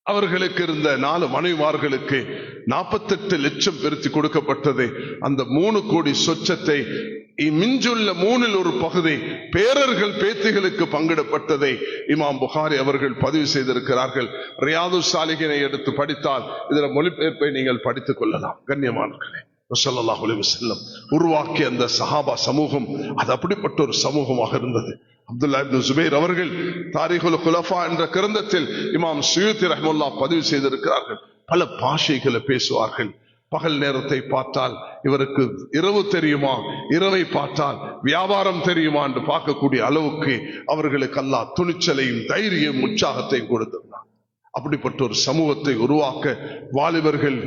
அவர்களுக்கு இருந்த 4 மனைவிமார்களுக்கு 48 லட்சம் பிரித்து கொடுக்கப்பட்டது. அந்த 3 கோடி சொச்சத்தை மிஞ்சுள்ள 3 ஒரு பகுதி பேரர்கள் பேத்திகளுக்கு பங்கிடப்பட்டதை இமாம் புகாரி அவர்கள் பதிவு செய்திருக்கிறார்கள். ரியாது சாலிகினை எடுத்து படித்தால் இதர மொழிபெயர்ப்பை நீங்கள் படித்துக் கொள்ளலாம். கண்ணியமானவர்களே, ஸல்லல்லாஹு அலைஹி வஸல்லம் உருவாக்கிய அந்த சஹாபா சமூகம் அது அப்படிப்பட்ட ஒரு சமூகமாக இருந்தது. அப்துல்லா இப்னு ஜுபைர் அவர்கள் தாரிகுல் குலஃபா என்ற கிரந்தத்தில் இமாம் சுயூத்தி ரஹ்மத்துல்லாஹ் பதிவு செய்திருக்கிறார்கள். பல பாஷைகளை பேசுவார்கள். பகல் நேரத்தை பார்த்தால் இவருக்கு இரவு தெரியுமா, இரவை பார்த்தால் வியாபாரம் தெரியுமா என்று பார்க்கக்கூடிய அளவுக்கு அவர்களுக்கு அல்லாஹ் துணிச்சலையும் தைரியம் உற்சாகத்தையும் கொடுத்திருந்தார். அப்படிப்பட்ட ஒரு சமூகத்தை உருவாக்க வாலிபர்கள்,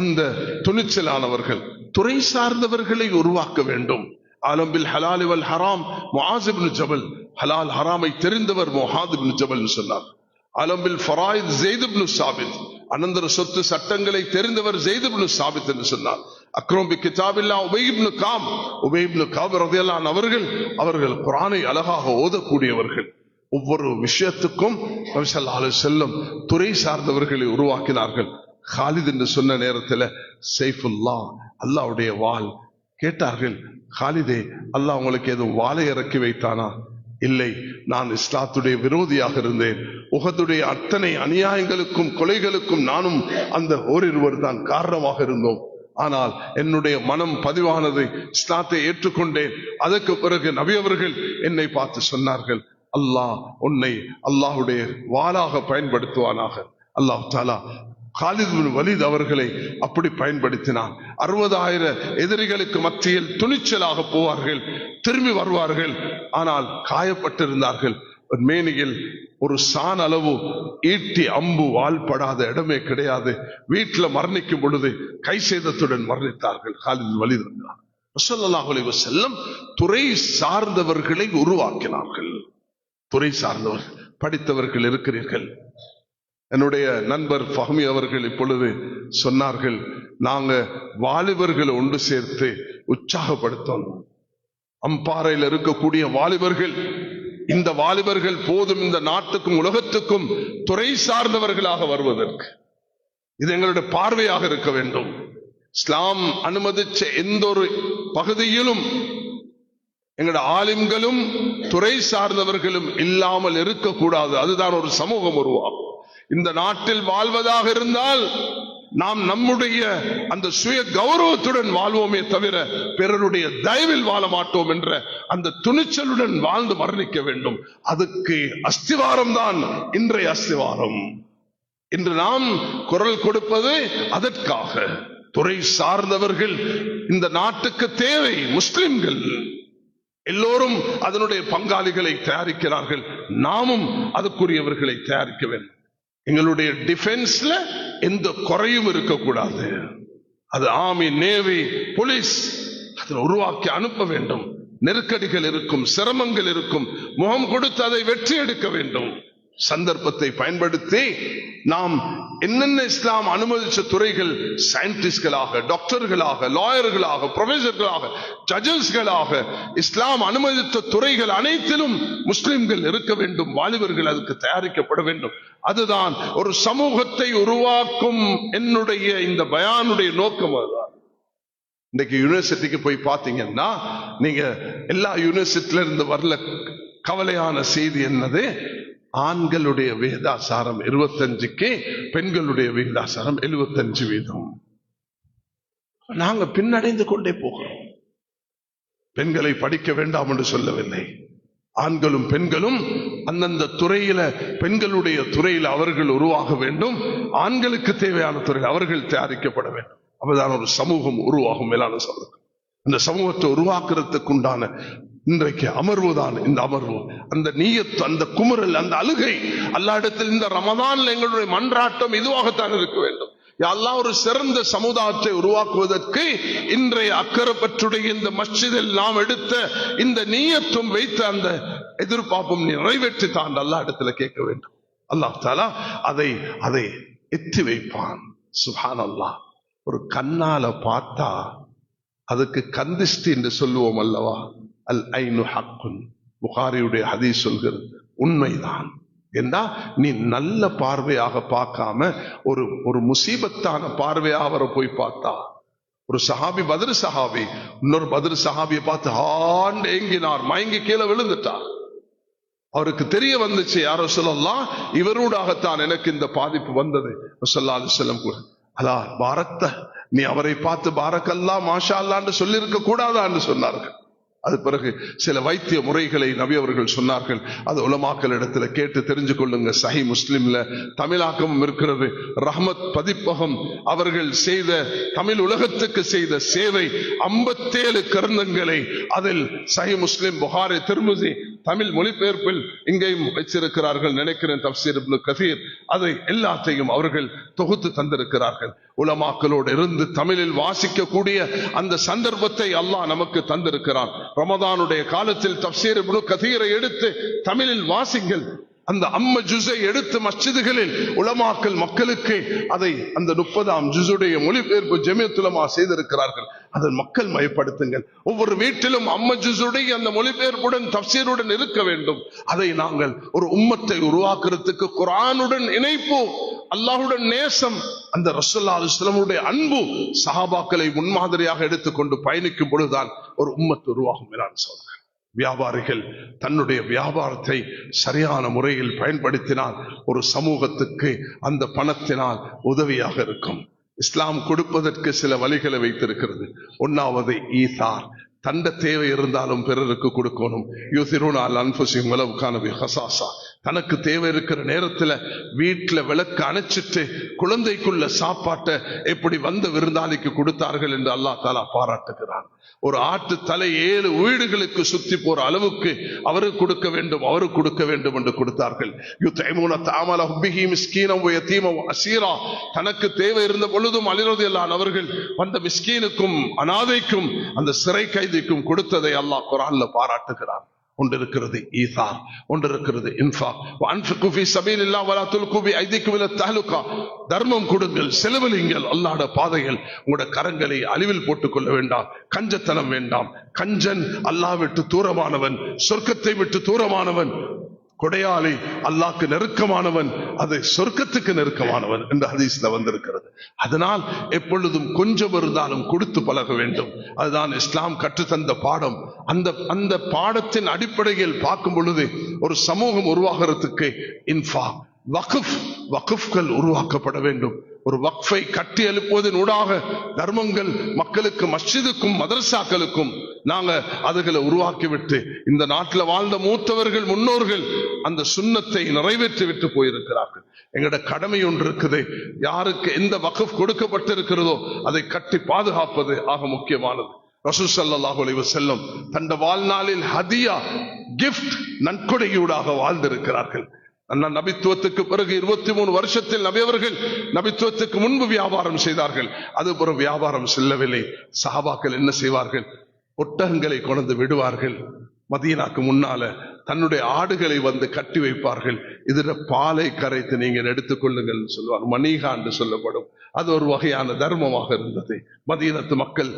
அந்த துணிச்சலானவர்கள், துறை சார்ந்தவர்களை உருவாக்க வேண்டும். ஆலம்பில் ஹலாலி வல் ஹராம் முஆஸ் இப்னு ஜபல், ஹலால் ஹராமை தெரிந்தவர் முஆஸ் இப்னு ஜபல் சொன்னார். ஆலம்பில் ஃபராயித் ஸெய்த் இப்னு சாபித், அனந்தர சொத்து சட்டங்களை தெரிந்தவர் ஸெய்த் இப்னு சாபித் என்று சொன்னார். அக்ரம் பி கிதாபில்லா உபய் இப்னு காப், உபய் இப்னு காப் ரலியல்லாஹு அன்ஹு அவர்கள் குர்ஆனை அழகாக ஓதக்கூடியவர்கள். ஒவ்வொரு விஷயத்துக்கும் நபி ஸல்லல்லாஹு அலைஹி வஸல்லம் துறை சார்ந்தவர்களை உருவாக்கினார்கள். காலித் என்று சொன்ன நேரத்தில் சைஃபுல்லா, அல்லாஹ்வுடைய வாள். கேட்டார்கள், காலிதே, அல்லாஹ் உங்களுக்கு எதுவும் வாளை இறக்கி வைத்தானா? இல்லை, நான் இஸ்லாத்துடைய விரோதியாக இருந்தேன். உஹதுடைய அத்தனை அநியாயங்களுக்கும் கொலைகளுக்கும் நானும் அந்த ஓரிருவர் தான் காரணமாக இருந்தோம். ஆனால் என்னுடைய மனம் பதிவானது, இஸ்லாத்தை ஏற்றுக்கொண்டேன். அதற்கு பிறகு நபி அவர்கள் என்னை பார்த்து சொன்னார்கள், அல்லாஹ் உன்னை அல்லாஹுடைய வாளாக பயன்படுத்துவானாக. அல்லாஹ் தஆலா காலித் பின் வலீத் அவர்களை அப்படி பயன்படுத்தினான். 60,000 எதிரிகளுக்கு மத்தியில் துணிச்சலாக போவார்கள், திரும்பி வருவார்கள். ஆனால் காயப்பட்டிருந்தார்கள். மேனியில் ஒரு சான் அளவு ஈட்டி அம்பு வாழ்படாத இடமே கிடையாது. வீட்டில் மரணிக்கும் பொழுது கை சேதத்துடன் மரணித்தார்கள் காலித் பின் வலீத் ஸல்லல்லாஹு அலைஹி வஸல்லம் துறை சார்ந்தவர்களை உருவாக்கினார்கள். துறை சார்ந்தவர்கள், படித்தவர்கள் இருக்கிறீர்கள். என்னுடைய நண்பர் ஃபஹ்மி அவர்கள் இப்பொழுது சொன்னார்கள், நாங்க வாலிபர்களை ஒன்று சேர்த்து உற்சாகப்படுத்தணும். அம்பாறையில் இருக்கக்கூடிய வாலிபர்கள், இந்த வாலிபர்கள் போதும் இந்த நாட்டுக்கும் உலகத்துக்கும் துறை சார்ந்தவர்களாக வருவதற்கு. இது எங்களுடைய பார்வையாக இருக்க வேண்டும். இஸ்லாம் அனுமதிச்ச எந்த ஒரு பகுதியிலும் எங்களுடைய ஆலிம்களும் துறை சார்ந்தவர்களும் இல்லாமல் இருக்கக்கூடாது. அதுதான் ஒரு சமூகம் உருவாகும். இந்த நாட்டில் வாழ்வதாக இருந்தால் நாம் நம்முடைய அந்த சுய கௌரவத்துடன் வாழ்வோமே தவிர பிறருடைய தயவில் வாழ மாட்டோம் என்ற அந்த துணிச்சலுடன் வாழ்ந்து மரணிக்க வேண்டும். அதுக்கு அஸ்திவாரம் தான் இன்றைய அஸ்திவாரம். இன்று நாம் குரல் கொடுப்பது அதற்காக. துறை சார்ந்தவர்கள் இந்த நாட்டுக்கு தேவை. முஸ்லிம்கள் எல்லோரும் அதனுடைய பங்காளிகளை தயாரிக்கிறார்கள். நாமும் அதுக்குரியவர்களை தயாரிக்க வேண்டும். எங்களுடைய டிஃபென்ஸ்ல எந்த குறையும் இருக்கக்கூடாது. அது ஆர்மி, நேவி, போலீஸ் அதில் உருவாக்கி அனுப்ப வேண்டும். நெருக்கடிகள் இருக்கும், சிரமங்கள் இருக்கும், முகம் கொடுத்து அதை வெற்றி எடுக்க வேண்டும். சந்தர்ப்பத்தை பயன்படுத்தி நாம் என்னென்ன இஸ்லாம் அனுமதிச்ச துறைகள், சயின்டிஸ்ட்களாக, டாக்டர்களாக, லாயர்களாக, ப்ரொஃபசர்களாக, ஜட்ஜஸ்களாக, இஸ்லாம் அனுமதித்த துறைகள் அனைத்திலும் முஸ்லிம்கள் இருக்க வேண்டும். வாலிபர்கள் அதுக்கு தயாரிக்கப்பட வேண்டும். அதுதான் ஒரு சமூகத்தை உருவாக்கும் என்னுடைய இந்த பயானுடைய நோக்கம். அதுதான். இன்னைக்கு யூனிவர்சிட்டிக்கு போய் பார்த்தீங்கன்னா நீங்க எல்லா யூனிவர்சிட்டியில இருந்து வரல கவலையான செய்தி என்னது? ஆண்களுடைய விகிதாசாரம் 25க்கு பெண்களுடைய விகிதாசாரம் 75%. நாங்க பின்னடைந்து கொண்டே போகிறோம். பெண்களை படிக்க வேண்டாம் என்று சொல்லவில்லை. ஆண்களும் பெண்களும் அந்தந்த துறையில, பெண்களுடைய துறையில் அவர்கள் உருவாக வேண்டும். ஆண்களுக்கு தேவையான துறையில் அவர்கள் தயாரிக்கப்பட வேண்டும். அப்பதான் ஒரு சமூகம் உருவாகும். மேலான சமூகம், அந்த சமூகத்தை உருவாக்குறதுக்கு உண்டான இன்றைக்கு அமர்வுதான் இந்த அமர்வு. அந்த நீயத், அந்த குமுறல், அந்த அழுகை அல்லாஹ் இடத்தில் இந்த ரமதான்ல எங்களுடைய மன்றாட்டம் இதுவாகத்தான் இருக்க வேண்டும். அல்லாஹ் ஒரு சிறந்த சமுதாயத்தை உருவாக்குவதற்கு இன்றைய அக்கரைப்பற்றுடைய இந்த மஸ்ஜிதில் நாம் எடுத்த இந்த நீயத்தும் வைத்த அந்த எதிர்பார்ப்பும் நிறைவேற்றி தான் அல்லாஹ் இடத்துல கேட்க வேண்டும். அல்லாஹ் தஆலா அதை எத்தி வைப்பான். சுப்ஹானல்லாஹ். ஒரு கண்ணால பார்த்தா அதுக்கு கந்திஷ்டி என்று சொல்லுவோம் அல்லவா? அல் ஐனு ஹக்குன். புகாரியுடைய ஹதீஸ் சொல்கிறது, உண்மைதான். ஏண்டா நீ நல்ல பார்வையாக பார்க்காம ஒரு முசீபத்தான பார்வையாக அவரை போய் பார்த்தா, ஒரு சஹாபி, பத்ர் சஹாபி, இன்னொரு பத்ர் சஹாபியை பார்த்து ஆண்டு ஏங்கினார், மயங்கி கீழே விழுந்துட்டார். அவருக்கு தெரிய வந்துச்சு, யாரோ சொல்லலாம் இவரூடாகத்தான் எனக்கு இந்த பாதிப்பு வந்தது. ஸல்லல்லாஹு அலைஹி வஸல்லம் கூட அல்லா பாரத்த, நீ அவரை பார்த்து பாரக்கல்லா மாஷா அல்லான்னு சொல்லி இருக்க கூடாதான்னு சொன்னார்கள். அது பிறகு சில வைத்திய முறைகளை நபி அவர்கள் சொன்னார்கள். அது உலமாக்கள் இடத்துல கேட்டு தெரிஞ்சு கொள்ளுங்க. சஹி முஸ்லிம்ல தமிழாக்கமும் இருக்கிறது. ரஹ்மத் பதிப்பகம் அவர்கள் செய்த, தமிழ் உலகத்துக்கு செய்த சேவை, 57 கிரந்தங்களை அதில் சஹி முஸ்லிம், புகாரி, திர்மிஸி தமிழ் மொழிபெயர்ப்பில் இங்கேயும் வச்சிருக்கிறார்கள் நினைக்கிறேன். தஃப்சீர் இப்னு கதீர், அதை எல்லாத்தையும் அவர்கள் தொகுத்து தந்திருக்கிறார்கள். உலமாக்களோடு இருந்து தமிழில் வாசிக்கக்கூடிய அந்த சந்தர்ப்பத்தை அல்லாஹ் நமக்கு தந்திருக்கிறான். ரமதானுடைய காலத்தில் தஃப்சீர் இப்னு கதீரை எடுத்து தமிழில் வாசிங்கள். அந்த அம்ம ஜுஸை எடுத்து மஸ்ஜிதுகளில் உலமாக்கள் மக்களுக்கு அதை அந்த 30ஆம் ஜுஸுடைய மொழிபெயர்ப்பு ஜமியத் உலமா செய்திருக்கிறார்கள். அதை மக்கள் மயப்படுத்துங்கள். ஒவ்வொரு வீட்டிலும் அம்ம ஜுஸுடைய அந்த மொழிபெயர்ப்புடன் தஃப்சீருடன் இருக்க வேண்டும். அதை நாங்கள் ஒரு உம்மத்தை உருவாக்குறதுக்கு குர்ஆனுடன் இணைப்பு, அல்லாஹ்வுடன் நேசம், அந்த ரசூலுல்லாஹி அலைஹி வஸல்லம் அன்பு, சஹாபாக்களை முன்மாதிரியாக எடுத்துக்கொண்டு பயணிக்கும் பொழுதுதான் ஒரு உம்மத் உருவாகும். வியாபாரிகள் தன்னுடைய வியாபாரத்தை சரியான முறையில் பயன்படுத்தினால் ஒரு சமூகத்துக்கு அந்த பணத்தினால் உதவியாக இருக்கும். இஸ்லாம் கொடுப்பதற்கு சில வழிகளை வைத்திருக்கிறது. ஒன்னாவது ஈசார், தண்ட தேவை இருந்தாலும் பிறருக்கு கொடுக்கணும். யூசிரூன அலா அன்ஃபுஸிஹிம் வலவ் கான பிஹிம் ஹஸாஸா. தனக்கு தேவை இருக்கிற நேரத்துல வீட்டுல விளக்கு அணைச்சிட்டு குழந்தைக்குள்ள சாப்பாட்டை எப்படி வந்த விருந்தாளிக்கு கொடுத்தார்கள் என்று அல்லாஹ் தஆலா பாராட்டுகிறான். ஒரு ஆட்டு தலை 7 வீடுகளுக்கு சுத்தி போற அளவுக்கு அவருக்கு கொடுக்க வேண்டும், அவருக்கு கொடுக்க வேண்டும் என்று கொடுத்தார்கள். யுத்இமூன தஆமல ஹுப்பிஹி மிஸ்கீனன் வ யதீமன் வ அஸீரா. தனக்கு தேவை இருந்த பொழுதும் அலி ரலியல்லாஹு அன்ஹு அவர்கள் வந்த மிஸ்கீனுக்கும் அனாதைக்கும் அந்த சிறை கைதிக்கும் கொடுத்ததை அல்லாஹ் குர்ஆன்ல பாராட்டுகிறான். ஒன்றிருக்கிறது ஈசார், ஒன்றிருக்கிறது இன்ஃபாக். வஅன்ஃபிகு ஃபீ ஸபீலில்லாஹ் வலா துல்கு பிஐதிக்கும் இலத் தஹலுகா. தர்மம் கொடுங்கள், செலவழிங்கள் அல்லாஹ்வுடைய பாதையில். உங்களுடைய கரங்களை அழிவில் போட்டுக் கொள்ள வேண்டாம், கஞ்சத்தனம் வேண்டாம். கஞ்சன் அல்லாஹ் விட்டு தூரமானவன், சொர்க்கத்தை விட்டு தூரமானவன். கொடையாளி அல்லாஹ்க்கு நெருக்கமானவன், அது சொர்க்கத்துக்கு நெருக்கமானவன் என்று ஹதீஸ்ல வந்திருக்கிறது. அதனால் எப்பொழுதும் கொஞ்சம் இருந்தாலும் கொடுத்து பழக வேண்டும். அதுதான் இஸ்லாம் கற்றுத்தந்த பாடம். அந்த பாடத்தின் அடிப்படையில் பார்க்கும் பொழுது ஒரு சமூகம் உருவாகிறதுக்கு இன்ஃபா, வக்ஃப்கள் உருவாக்கப்பட வேண்டும். ஒரு வக்ஃபை கட்டி எழுப்புவதன் ஊடாக தர்மங்கள் மக்களுக்கு, மஸ்ஜிதுக்கும் மதரசாக்களுக்கும் நாங்க அதுகளை உருவாக்கிவிட்டு, இந்த நாட்டில் வாழ்ந்த மூத்தவர்கள், முன்னோர்கள் அந்த சுன்னத்தை நிறைவேற்றி விட்டு போயிருக்கிறார்கள். எங்களோட கடமை ஒன்று இருக்குது. யாருக்கு எந்த வக்ஃப் கொடுக்கப்பட்டிருக்கிறதோ அதை கட்டி பாதுகாப்பது ஆக முக்கியமானது. ரசூல் ஸல்லல்லாஹு அலைஹி வஸல்லம் தந்த வாழ்நாளில் ஹதியா, கிஃப்ட், நன்கொடையூடாக வாழ்ந்திருக்கிறார்கள். நபித்துவத்துக்கு பிறகு 23 வருஷத்தில் நபி அவர்கள் நபித்துவத்துக்கு முன்பு வியாபாரம் செய்தார்கள். அதுபுறம் வியாபாரம் செல்லவில்லை. சஹாபாக்கள் என்ன செய்வார்கள்? ஒட்டகங்களை கொண்டு விடுவார்கள். மதீனாக்கு முன்னால தன்னுடைய ஆடுகளை வந்து கட்டி வைப்பார்கள். இதுல பாலை கரைத்து நீங்கள் எடுத்துக்கொள்ளுங்கள் சொல்லுவார். மணிகா என்று சொல்லப்படும். அது ஒரு வகையான தர்மமாக இருந்தது. மதீனத்து மக்கள்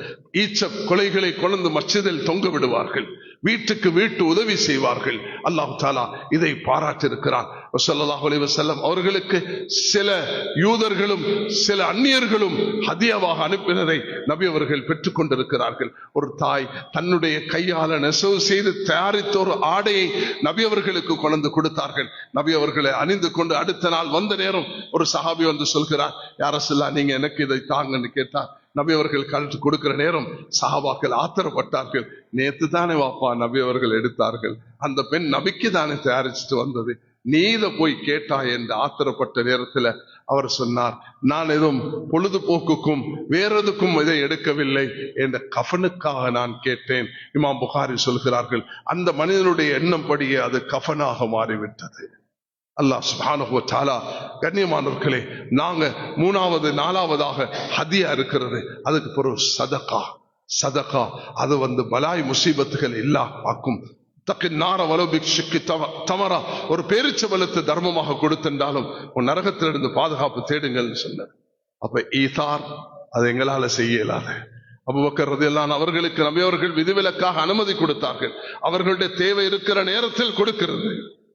ஈச்ச கொலைகளை கொண்டு மஸ்ஜிதில் தொங்க விடுவார்கள். வீட்டுக்கு வீட்டு உதவி செய்வார்கள். அல்லாஹ் தஆலா இதை பாராட்டியிருக்கிறான். ஸல்லல்லாஹு அலைஹி வஸல்லம் அவர்களுக்கு சில யூதர்களும் சில அந்நியர்களும் ஹதியாவாக அனுப்பினதை நபி அவர்கள் பெற்றுக் கொண்டிருக்கிறார்கள். ஒரு தாய் தன்னுடைய கையால நெசவு செய்து தயாரித்த ஒரு ஆடையை நபி அவர்களுக்கு கொண்டு கொடுத்தார்கள். நபி அவர்களை அணிந்து கொண்டு அடுத்த நாள் வந்த நேரம் ஒரு சஹாபி வந்து சொல்கிறார், யா ரசூலல்லாஹ், நீங்க எனக்கு இதை தாங்கன்னு கேட்டார். நபி அவர்கள் கழுத்து கொடுக்கிற நேரம் சஹாபாக்கள் ஆத்திரப்பட்டார்கள். நேத்து தானே வாப்பா நபி அவர்கள் எடுத்தார்கள், அந்த பெண் நபிக்கு தானே தயாரிச்சுட்டு வந்தது, நீ இதை போய் கேட்டாய் என்று ஆத்திரப்பட்ட நேரத்தில் அவர் சொன்னார், நான் எதுவும் பொழுதுபோக்குக்கும் வேறெதுக்கும் இதை எடுக்கவில்லை, என்ற கஃபனுக்காக நான் கேட்டேன். இமாம் புகாரி சொல்கிறார்கள், அந்த மனிதனுடைய எண்ணம் படியே அது கஃபனாக மாறிவிட்டது. அல்லாஹ் சுப்ஹானஹு வ தஆலா கண்ணியமானவர்களே, நாங்க மூணாவது நாலாவதாக ஹதியா இருக்கிறது. அதுக்கு பிறகு சதகா. சதகா அது பலாய் முசீபத்துகள் இல்லா ஆக்கும். ஒரு பேரிச்சபலத்தை தர்மமாக கொடுத்திருந்தாலும் உன் நரகத்திலிருந்து பாதுகாப்பு தேடுங்கள் சொன்னார். அப்ப ஈசார் அது எங்களால செய்ய இயலாத. அபூபக்கர் ரலியல்லாஹு அன்ஹு அவர்களுக்கு நபி அவர்கள் விதிவிலக்காக அனுமதி கொடுத்தார்கள். அவர்களுடைய தேவை இருக்கிற நேரத்தில் கொடுக்கிறது.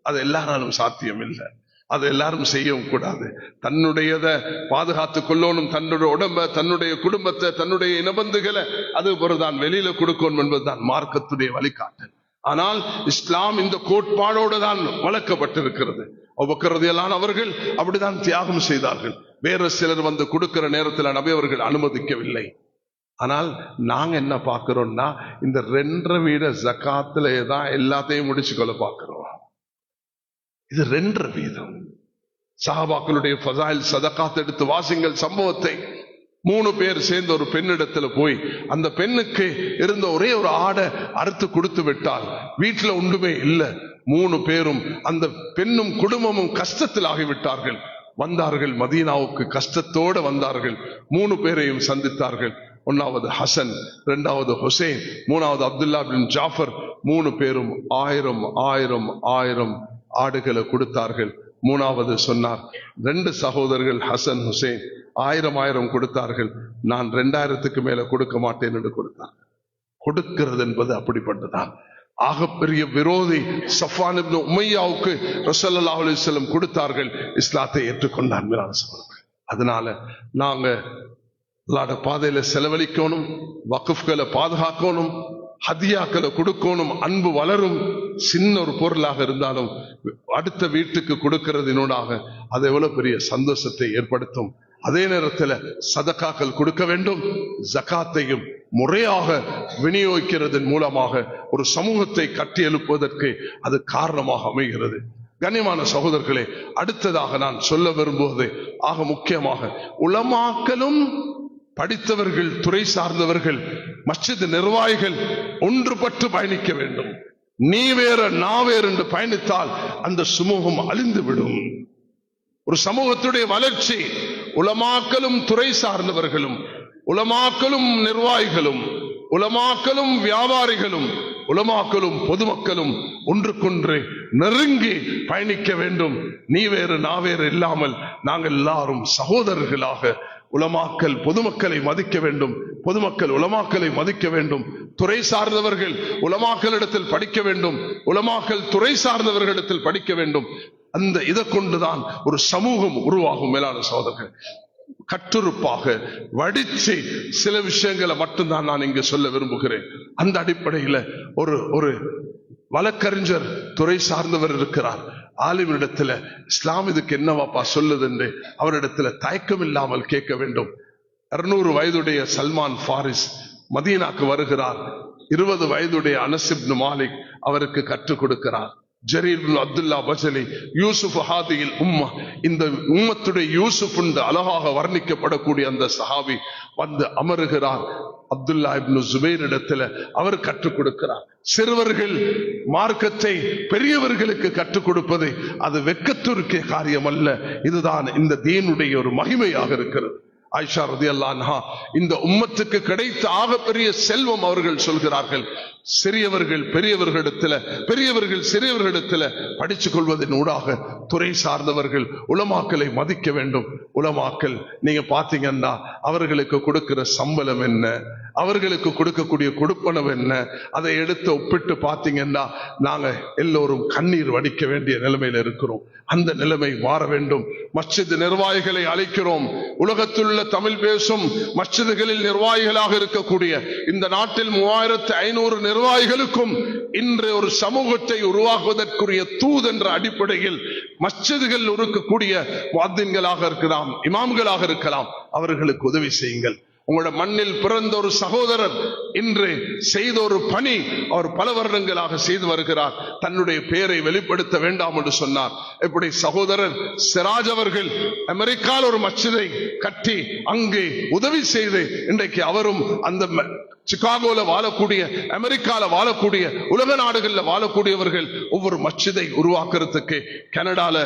அது எல்லாராலும் சாத்தியம் இல்லை. அது எல்லாரும் செய்யவும் கூடாது. தன்னுடையதை பாதுகாத்துக் கொள்ளணும். தன்னுடைய உடம்ப, தன்னுடைய குடும்பத்தை, தன்னுடைய இனபந்துகளை அது ஒருதான் வெளியில கொடுக்கணும் என்பதுதான் மார்க்கத்துடைய வழிகாட்டல். ஆனால் இஸ்லாம் இந்த கோட்பாடோடு தான் வளர்க்கப்பட்டிருக்கிறது. அபூபக்கர் ரலியல்லாஹு அன்ஹு அவர்கள் அப்படிதான் தியாகம் செய்தார்கள். வேற சிலர் வந்து கொடுக்கிற நேரத்தில் நபி அவர்கள் அனுமதிக்கவில்லை. ஆனால் நாங்க என்ன பார்க்கிறோம்னா, இந்த 2.5 வீத ஜகாத்துல தான் எல்லாத்தையும் முடிச்சு கொள்ள பார்க்கிறோம். இது 2.5 வீதம். சஹாபாக்களுடைய ஃபஸாயில் சதகாத் எடுத்து வாசிங்கள் சம்பவத்தை. 3 பேர் சேர்ந்து ஒரு பெண்ணிடத்துல போய் அந்த பெண்ணுக்கு இருந்த ஒரே ஒரு ஆடை அறுத்து கொடுத்து விட்டால் வீட்டுல ஒன்றுமே இல்லை. 3 பேரும் அந்த பெண்ணும் குடும்பமும் கஷ்டத்தில் ஆகிவிட்டார்கள். வந்தார்கள் மதீனாவுக்கு, கஷ்டத்தோடு வந்தார்கள். 3 பேரையும் சந்தித்தார்கள். 1வது ஹசன், 2வது ஹுசைன், 3வது அப்துல்லா பின் ஜாஃபர். 3 பேரும் 1000 ஆடுகளை கொடுத்தார்கள். 3வது சொன்னார், 2 சகோதரர்கள் ஹசன் ஹுசைன் 1000 கொடுத்தார்கள். நான் 2000க்கு மேல கொடுக்க மாட்டேன் என்று கொடுத்தார்கள். கொடுக்கிறது என்பது அப்படிப்பட்டதான். ஆகப்பெரிய விரோதி சஃப்வான் இப்னு உமையாவுக்கு ரசூலுல்லாஹி அலைஹி வஸல்லம் கொடுத்தார்கள். இஸ்லாத்தை ஏற்றுக்கொண்டார். அதனால நாங்க அல்லாஹ்வுடைய பாதையில செலவழிக்கணும், வக்ஃப்களை பாதுகாக்கணும், ஹதியாக்களை கொடுக்கணும். அன்பு வளரும். சின்ன ஒரு பொருளாக இருந்தாலும் அடுத்த வீட்டுக்கு கொடுக்கிறதினூடாக அது எவ்வளவு பெரிய சந்தோஷத்தை ஏற்படுத்தும். அதே நேரத்தில் சதகாக்கள் கொடுக்க வேண்டும். ஜகாத்தையும் முறையாக விநியோகிக்கிறதன் மூலமாக ஒரு சமூகத்தை கட்டி எழுப்புவதற்கு அது காரணமாக அமைகிறது. கண்ணியமான சகோதரர்களே, அடுத்ததாக நான் சொல்ல விரும்புவது ஆக முக்கியமாக, உலமாக்களும் படித்தவர்கள், துறை சார்ந்தவர்கள், மஸ்ஜித் நிர்வாகிகள் ஒன்றுபட்டு பயணிக்க வேண்டும். நீ வேற நான் வேறு என்று பயணித்தால் அந்த சமூகம் அழிந்து விடும். ஒரு சமூகத்துடைய வளர்ச்சி உலமாக்களும் துறை சார்ந்தவர்களும், உலமாக்களும் நிர்வாகிகளும், உலமாக்களும் வியாபாரிகளும், உலமாக்களும் பொதுமக்களும் ஒன்றுக்கொன்று நெருங்கி பயணிக்க வேண்டும். நீ வேறு நான் வேறு இல்லாமல் நாங்கள் எல்லாரும் சகோதரர்களாக உலமாக்கல் பொதுமக்களை மதிக்க வேண்டும், பொதுமக்கள் உலமாக்களை மதிக்க வேண்டும். துறை சார்ந்தவர்கள் உலமாக்களிடத்தில் படிக்க வேண்டும், உலமாக்கல் துறை சார்ந்தவர்களிடத்தில் படிக்க வேண்டும். அந்த இதை கொண்டுதான் ஒரு சமூகம் உருவாகும். மேலான சகோதரர்கள், கட்டுறுப்பாக வடிச்சு சில விஷயங்களை மட்டும்தான் நான் இங்கு சொல்ல விரும்புகிறேன். அந்த அடிப்படையில் ஒரு வழக்கறிஞர் துறை சார்ந்தவர் இருக்கிறார். ஆலிமிடத்துல இஸ்லாம் இதுக்கு என்னவாப்பா சொல்லுது என்று அவரிடத்துல தயக்கம் இல்லாமல் கேட்க வேண்டும். 200 வயதுடைய சல்மான் ஃபாரிஸ் மதீனாக்கு வருகிறார். 20 வயதுடைய அனஸ் இப்னு மாலிக் அவருக்கு கற்றுக் கொடுக்கிறார். ஜரீர் பின் அப்துல்லா பஜலி, யூசுப் ஹாதியில் உம்மா, இந்த உம்மத்துடைய யூசுப் என்று அழகாக வர்ணிக்கப்படக்கூடிய அந்த சஹாபி வந்து அமருகிறார். அப்துல்லா இப்னு ஜுபைர் இடத்துல அவர் கற்றுக் கொடுக்கிறார். சிறுவர்கள் மார்க்கத்தை பெரியவர்களுக்கு கற்றுக் கொடுப்பது அது வெட்கத்திற்கே காரியம் அல்ல. இதுதான் இந்த தீனுடைய ஒரு மகிமையாக இருக்கிறது. ஆயிஷா ரலியல்லாஹு அன்ஹா, இந்த உம்மத்துக்கு கிடைத்த ஆகப்பெரிய செல்வம் அவர்கள் சொல்கிறார்கள், சிறியவர்கள் பெரியவர்களிடத்துல, பெரியவர்கள் சிறியவர்களிடத்துல படிச்சுக் கொள்வதன் ஊடாக துறை சார்ந்தவர்கள் உலமாக்களை மதிக்க வேண்டும். உலமாக்கள் நீங்க பாத்தீங்கன்னா அவர்களுக்கு கொடுக்கிற சம்பளம் என்ன, அவர்களுக்கு கொடுக்கக்கூடிய கொடுப்பனவு என்ன, அதை எடுத்து ஒப்பிட்டு பாத்தீங்கன்னா நாங்க எல்லோரும் கண்ணீர் வடிக்க வேண்டிய நிலைமையில இருக்கிறோம். அந்த நிலைமை மாற வேண்டும். மஸ்ஜித் நிர்வாகிகளை அழைக்கிறோம். உலகத்தில் உள்ள தமிழ் பேசும் மஸ்ஜிதுகளில் நிர்வாகிகளாக இருக்கக்கூடிய இந்த நாட்டில் 3500 நிர்வாகிகளுக்கும் இன்று ஒரு சமூகத்தை உருவாக்குவதற்குரிய தூது என்ற அடிப்படையில் மஸ்ஜிதுகள் இருக்கக்கூடிய முஅத்தின்களாக இருக்கலாம், இமாம்களாக இருக்கலாம், அவர்களுக்கு உதவி செய்யுங்கள். உங்களோட மண்ணில் பிறந்த ஒரு சகோதரர் இன்று செய்த ஒரு பணி அவர் பல வருடங்களாக செய்து வருகிறார். தன்னுடைய பெயரை வெளிப்படுத்த வேண்டாம் என்று சொன்னார். இப்படி சகோதரர் சிராஜ் அவர்கள் அமெரிக்காவில் ஒரு மஸ்ஜிதை கட்டி அங்கே உதவி செய்து இன்றைக்கு அவரும் அந்த சிகாகோல வாழக்கூடிய, அமெரிக்கால வாழக்கூடிய, உலக நாடுகளில் வாழக்கூடியவர்கள் ஒவ்வொரு மஸ்ஜிதை உருவாக்குறதுக்கு கனடால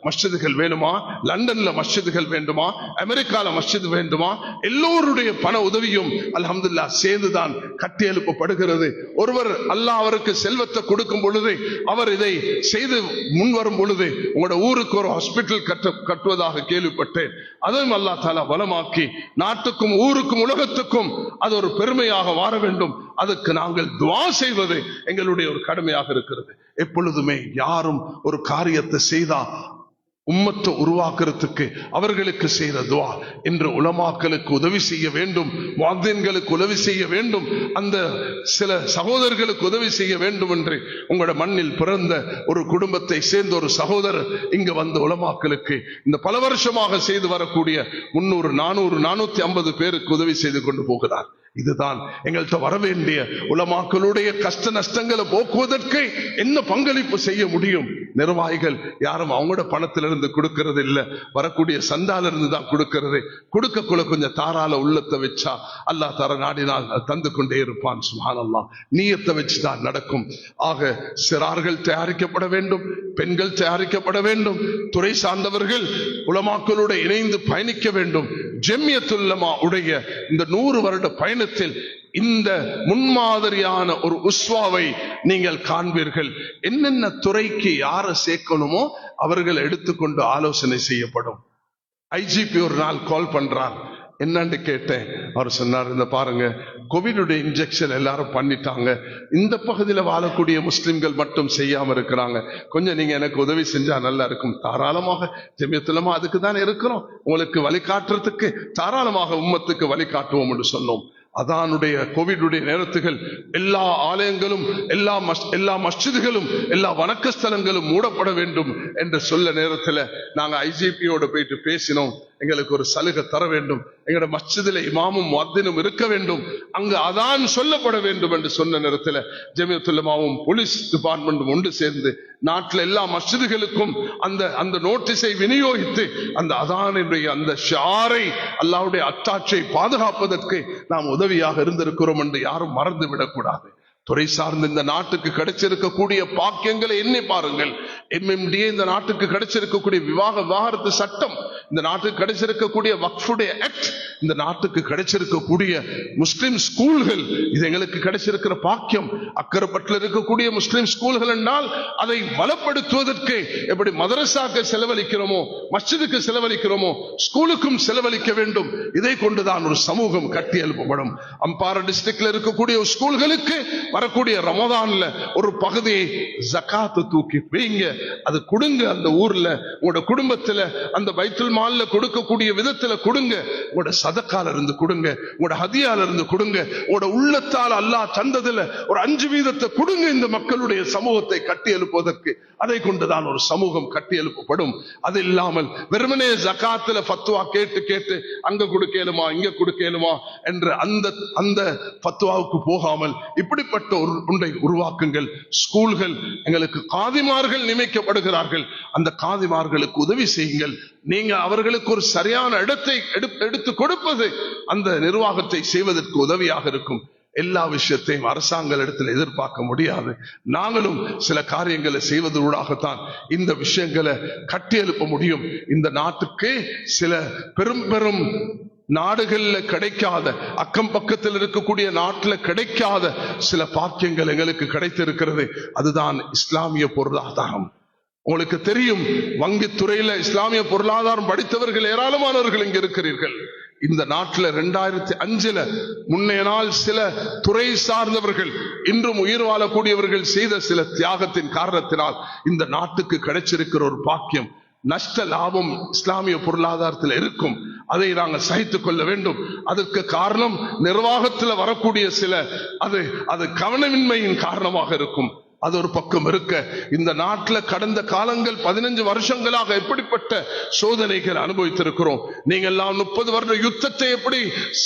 மஸ்ஜிதுகள் வேணுமா, லண்டன்ல மஸ்ஜிதுகள் வேண்டுமா, அமெரிக்கால மஸ்ஜித் வேண்டுமா, எல்லோருடைய பண உதவியும் அல்ஹம்துலில்லாஹ் சேர்ந்துதான் கட்டி எழுப்பப்படுகிறது. ஒருவர் அல்லாஹ் அவருக்கு செல்வத்தை கொடுக்கும் பொழுது, அவர் இதை செய்து முன்வரும் பொழுது, உங்களோட ஊருக்கு ஒரு ஹாஸ்பிட்டல் கட்டுவதாக கேள்விப்பட்டேன். அதையும் அல்லாஹ் தஆலா வளமாக்கி நாட்டுக்கும் ஊருக்கும் உலகத்துக்கும் அது ஒரு பெருமையாக வார வேண்டும். அதுக்கு நாங்கள் துஆ செய்வது எங்களுடைய ஒரு கடமையாக இருக்கிறது. எப்பொழுதுமே யாரும் ஒரு காரியத்தை செய்தா உம்மத்தை உருவாக்குறதுக்கு அவர்களுக்கு செய்த துஆ என்று உலமாக்களுக்கு உதவி செய்ய வேண்டும், முஅத்தின்களுக்கு உதவி செய்ய வேண்டும், அந்த சில சகோதரர்களுக்கு உதவி செய்ய வேண்டும் என்று உங்களோட மண்ணில் பிறந்த ஒரு குடும்பத்தை சேர்ந்த ஒரு சகோதரர் இங்கு வந்த உலமாக்களுக்கு இந்த பல வருஷமாக செய்து வரக்கூடிய 300, 400, 450 பேருக்கு உதவி செய்து கொண்டு போகிறார். இதுதான் எங்கள்கிட்ட வரவேண்டிய உலமாக்களுடைய கஷ்ட நஷ்டங்களை போக்குவதற்கு என்ன பங்களிப்பு செய்ய முடியும். நிர்வாகிகள் யாரும் அவங்களோட பணத்திலிருந்து கொடுக்கிறது இல்லை, வரக்கூடிய சந்தால இருந்து தான் கொடுக்கிறது. கொடுக்கக்குள்ள கொஞ்சம் தாராள உள்ளத்தை வச்சா அல்லாஹ் தர நாடினால் தந்து கொண்டே இருப்பான். சுப்ஹானல்லாஹ், நீயத்தை வச்சுதான் நடக்கும். ஆக சிறார்கள் தயாரிக்கப்பட வேண்டும், பெண்கள் தயாரிக்கப்பட வேண்டும், துறை சார்ந்தவர்கள் உலமாக்களோடு இணைந்து பயணிக்க வேண்டும். ஜம்மியத்துல் உலமா உடைய இந்த 100 வருட பயணத்தில் இந்த முன்மாதிரியான ஒரு உஸ்வாவை நீங்கள் காண்பீர்கள். என்னென்ன துறைக்கு யாரை சேர்க்கணுமோ அவர்கள் எடுத்துக்கொண்டு ஆலோசனை செய்யப்படும். ஐஜிபி ஒரு நாள் கால் பண்றார், என்னன்னு கேட்டேன். அவர் சொன்னார், இந்த பாருங்க, கோவிடுடைய இன்ஜெக்ஷன் எல்லாரும் பண்ணிட்டாங்க, இந்த பகுதியில் வாழக்கூடிய முஸ்லிம்கள் மட்டும் செய்யாம இருக்கிறாங்க, கொஞ்சம் நீங்க எனக்கு உதவி செஞ்சா நல்லா இருக்கும். தாராளமாக ஜம்மியத்துல் உலமா அதுக்கு தான் இருக்கிறோம், உங்களுக்கு வழிகாட்டுறதுக்கு தாராளமாக உம்மத்துக்கு வழிகாட்டுவோம் என்று சொன்னோம். அதானுடைய கோவிடுடைய நேரத்துகள் எல்லா ஆலயங்களும், எல்லா மஸ்ஜிதுகளும், எல்லா வணக்க ஸ்தலங்களும் மூடப்பட வேண்டும் என்று சொல்ல நேரத்தில் நாங்க ஐஜிபியோட போயிட்டு பேசினோம். எங்களுக்கு ஒரு சலுகை தர வேண்டும், எங்களோட மஸ்ஜிதில் இமாமும் முஅத்தினும் இருக்க வேண்டும், அங்கு அதான் சொல்லப்பட வேண்டும் என்று சொன்ன நேரத்தில் ஜம்மியத்துல் உலமாவும் போலீஸ் டிபார்ட்மெண்ட்டும் ஒன்று சேர்ந்து நாட்டில் எல்லா மஸ்ஜிதுகளுக்கும் அந்த நோட்டீஸை விநியோகித்து அந்த அதானுடைய அந்த ஷிஆரை, அல்லாஹ்வுடைய அத்தாட்சியை பாதுகாப்பதற்கு நாம் உதவியாக இருந்திருக்கிறோம் என்று யாரும் மறந்து விடக்கூடாது. துறை சார்ந்த இந்த நாட்டுக்கு கிடைச்சிருக்கக்கூடிய பாக்கியங்களை எண்ணி பாருங்கள். MMDA இந்த நாட்டுக்கு கிடைச்சிருக்கக்கூடிய விவாகரத்து சட்டம், இந்த நாட்டுக்கு கிடைச்சிருக்கக்கூடிய வக்ஃபுடைய ஆக்ட், இந்த நாட்டுக்கு கிடைச்சிருக்கக்கூடிய முஸ்லிம் ஸ்கூல்கள், இது எங்களுக்கு கிடைச்சிருக்கிற பாக்கியம். அக்கரைப்பட்டில் இருக்கக்கூடிய முஸ்லிம் ஸ்கூல்கள் என்றால் அதை பலப்படுத்துவதற்கு எப்படி மதரசாக்கு செலவழிக்கிறோமோ, மஸ்ஜிதுக்கு செலவழிக்கிறோமோ, ஸ்கூலுக்கும் செலவழிக்க வேண்டும். இதை கொண்டுதான் ஒரு சமூகம் கட்டி எழுப்பப்படும். அம்பாறை டிஸ்ட்ரிக்ட்ல இருக்கக்கூடிய ஸ்கூல்களுக்கு வரக்கூடிய ரமதான்ல ஒரு பகுதியை ஜகாத்து தூக்கி வைங்க, அது கொடுங்க. அந்த ஊர்ல உங்களோட குடும்பத்துல அந்த பைத்துல் மால்ல கொடுக்கக்கூடிய விதத்துல கொடுங்க. உங்களோட சதக்கால இருந்து கொடுங்க, உங்களோட ஹதியால இருந்து கொடுங்க, உங்களோட உள்ளத்தால் அல்லாஹ் தந்ததுல ஒரு 5% கொடுங்க. இந்த மக்களுடைய சமூகத்தை கட்டி எழுப்புவதற்கு அதை கொண்டுதான் ஒரு சமூகம் கட்டி எழுப்பப்படும். அது இல்லாமல் வெறுமனே ஜகாத்துல ஃபத்வா கேட்டு அங்க கொடுக்கலுமா இங்க கொடுக்கலுமா என்ற அந்த ஃபத்வாவுக்கு போகாமல் இப்படிப்பட்ட அப்படிப்பட்ட ஒரு ஒன்றை உருவாக்குங்கள். ஸ்கூல்கள், எங்களுக்கு காதிமார்கள் நியமிக்கப்படுகிறார்கள், அந்த காதிமார்களுக்கு உதவி செய்யுங்கள். நீங்க அவர்களுக்கு ஒரு சரியான இடத்தை எடுத்து கொடுப்பது அந்த நிர்வாகத்தை செய்வதற்கு உதவியாக இருக்கும். எல்லா விஷயத்தையும் அரசாங்க இடத்தில் எதிர்பார்க்க முடியாது. நாங்களும் சில காரியங்களை செய்வதூடாகத்தான் இந்த விஷயங்களை கட்டியெழுப்ப முடியும். இந்த நாட்டுக்கு சில பெரும் பெரும் நாடுகள்ல கிடைக்காத, அக்கம் பக்கத்தில் இருக்கக்கூடிய நாட்டில் கிடைக்காத சில பாக்கியங்கள் எங்களுக்கு கிடைத்திருக்கிறது. அதுதான் இஸ்லாமிய பொருளாதாரம். உங்களுக்கு தெரியும், வங்கித்துறையில இஸ்லாமிய பொருளாதாரம் படித்தவர்கள் ஏராளமானவர்கள் இங்க இருக்கிறீர்கள். இந்த நாட்டில் 2005 முன்னைய நாள் சில துறை சார்ந்தவர்கள், இன்றும் உயிர் வாழக்கூடியவர்கள் செய்த சில தியாகத்தின் காரணத்தினால் இந்த நாட்டுக்கு கிடைச்சிருக்கிற ஒரு பாக்கியம். நஷ்ட லாபம் இஸ்லாமிய பொருளாதாரத்தில் இருக்கும், அதை நாங்கள் சகித்துக் கொள்ள வேண்டும். அதற்கு காரணம் நிர்வாகத்தில் வரக்கூடிய சில அது கவனமின்மையின் காரணமாக இருக்கும். அது ஒரு பக்கம் இருக்க, இந்த நாட்டில் கடந்த காலங்கள் 15 வருஷங்களாக எப்படிப்பட்ட சோதனைகள் அனுபவித்திருக்கிறோம். நீங்க எல்லாம் 30 வருட யுத்தத்தை எப்படி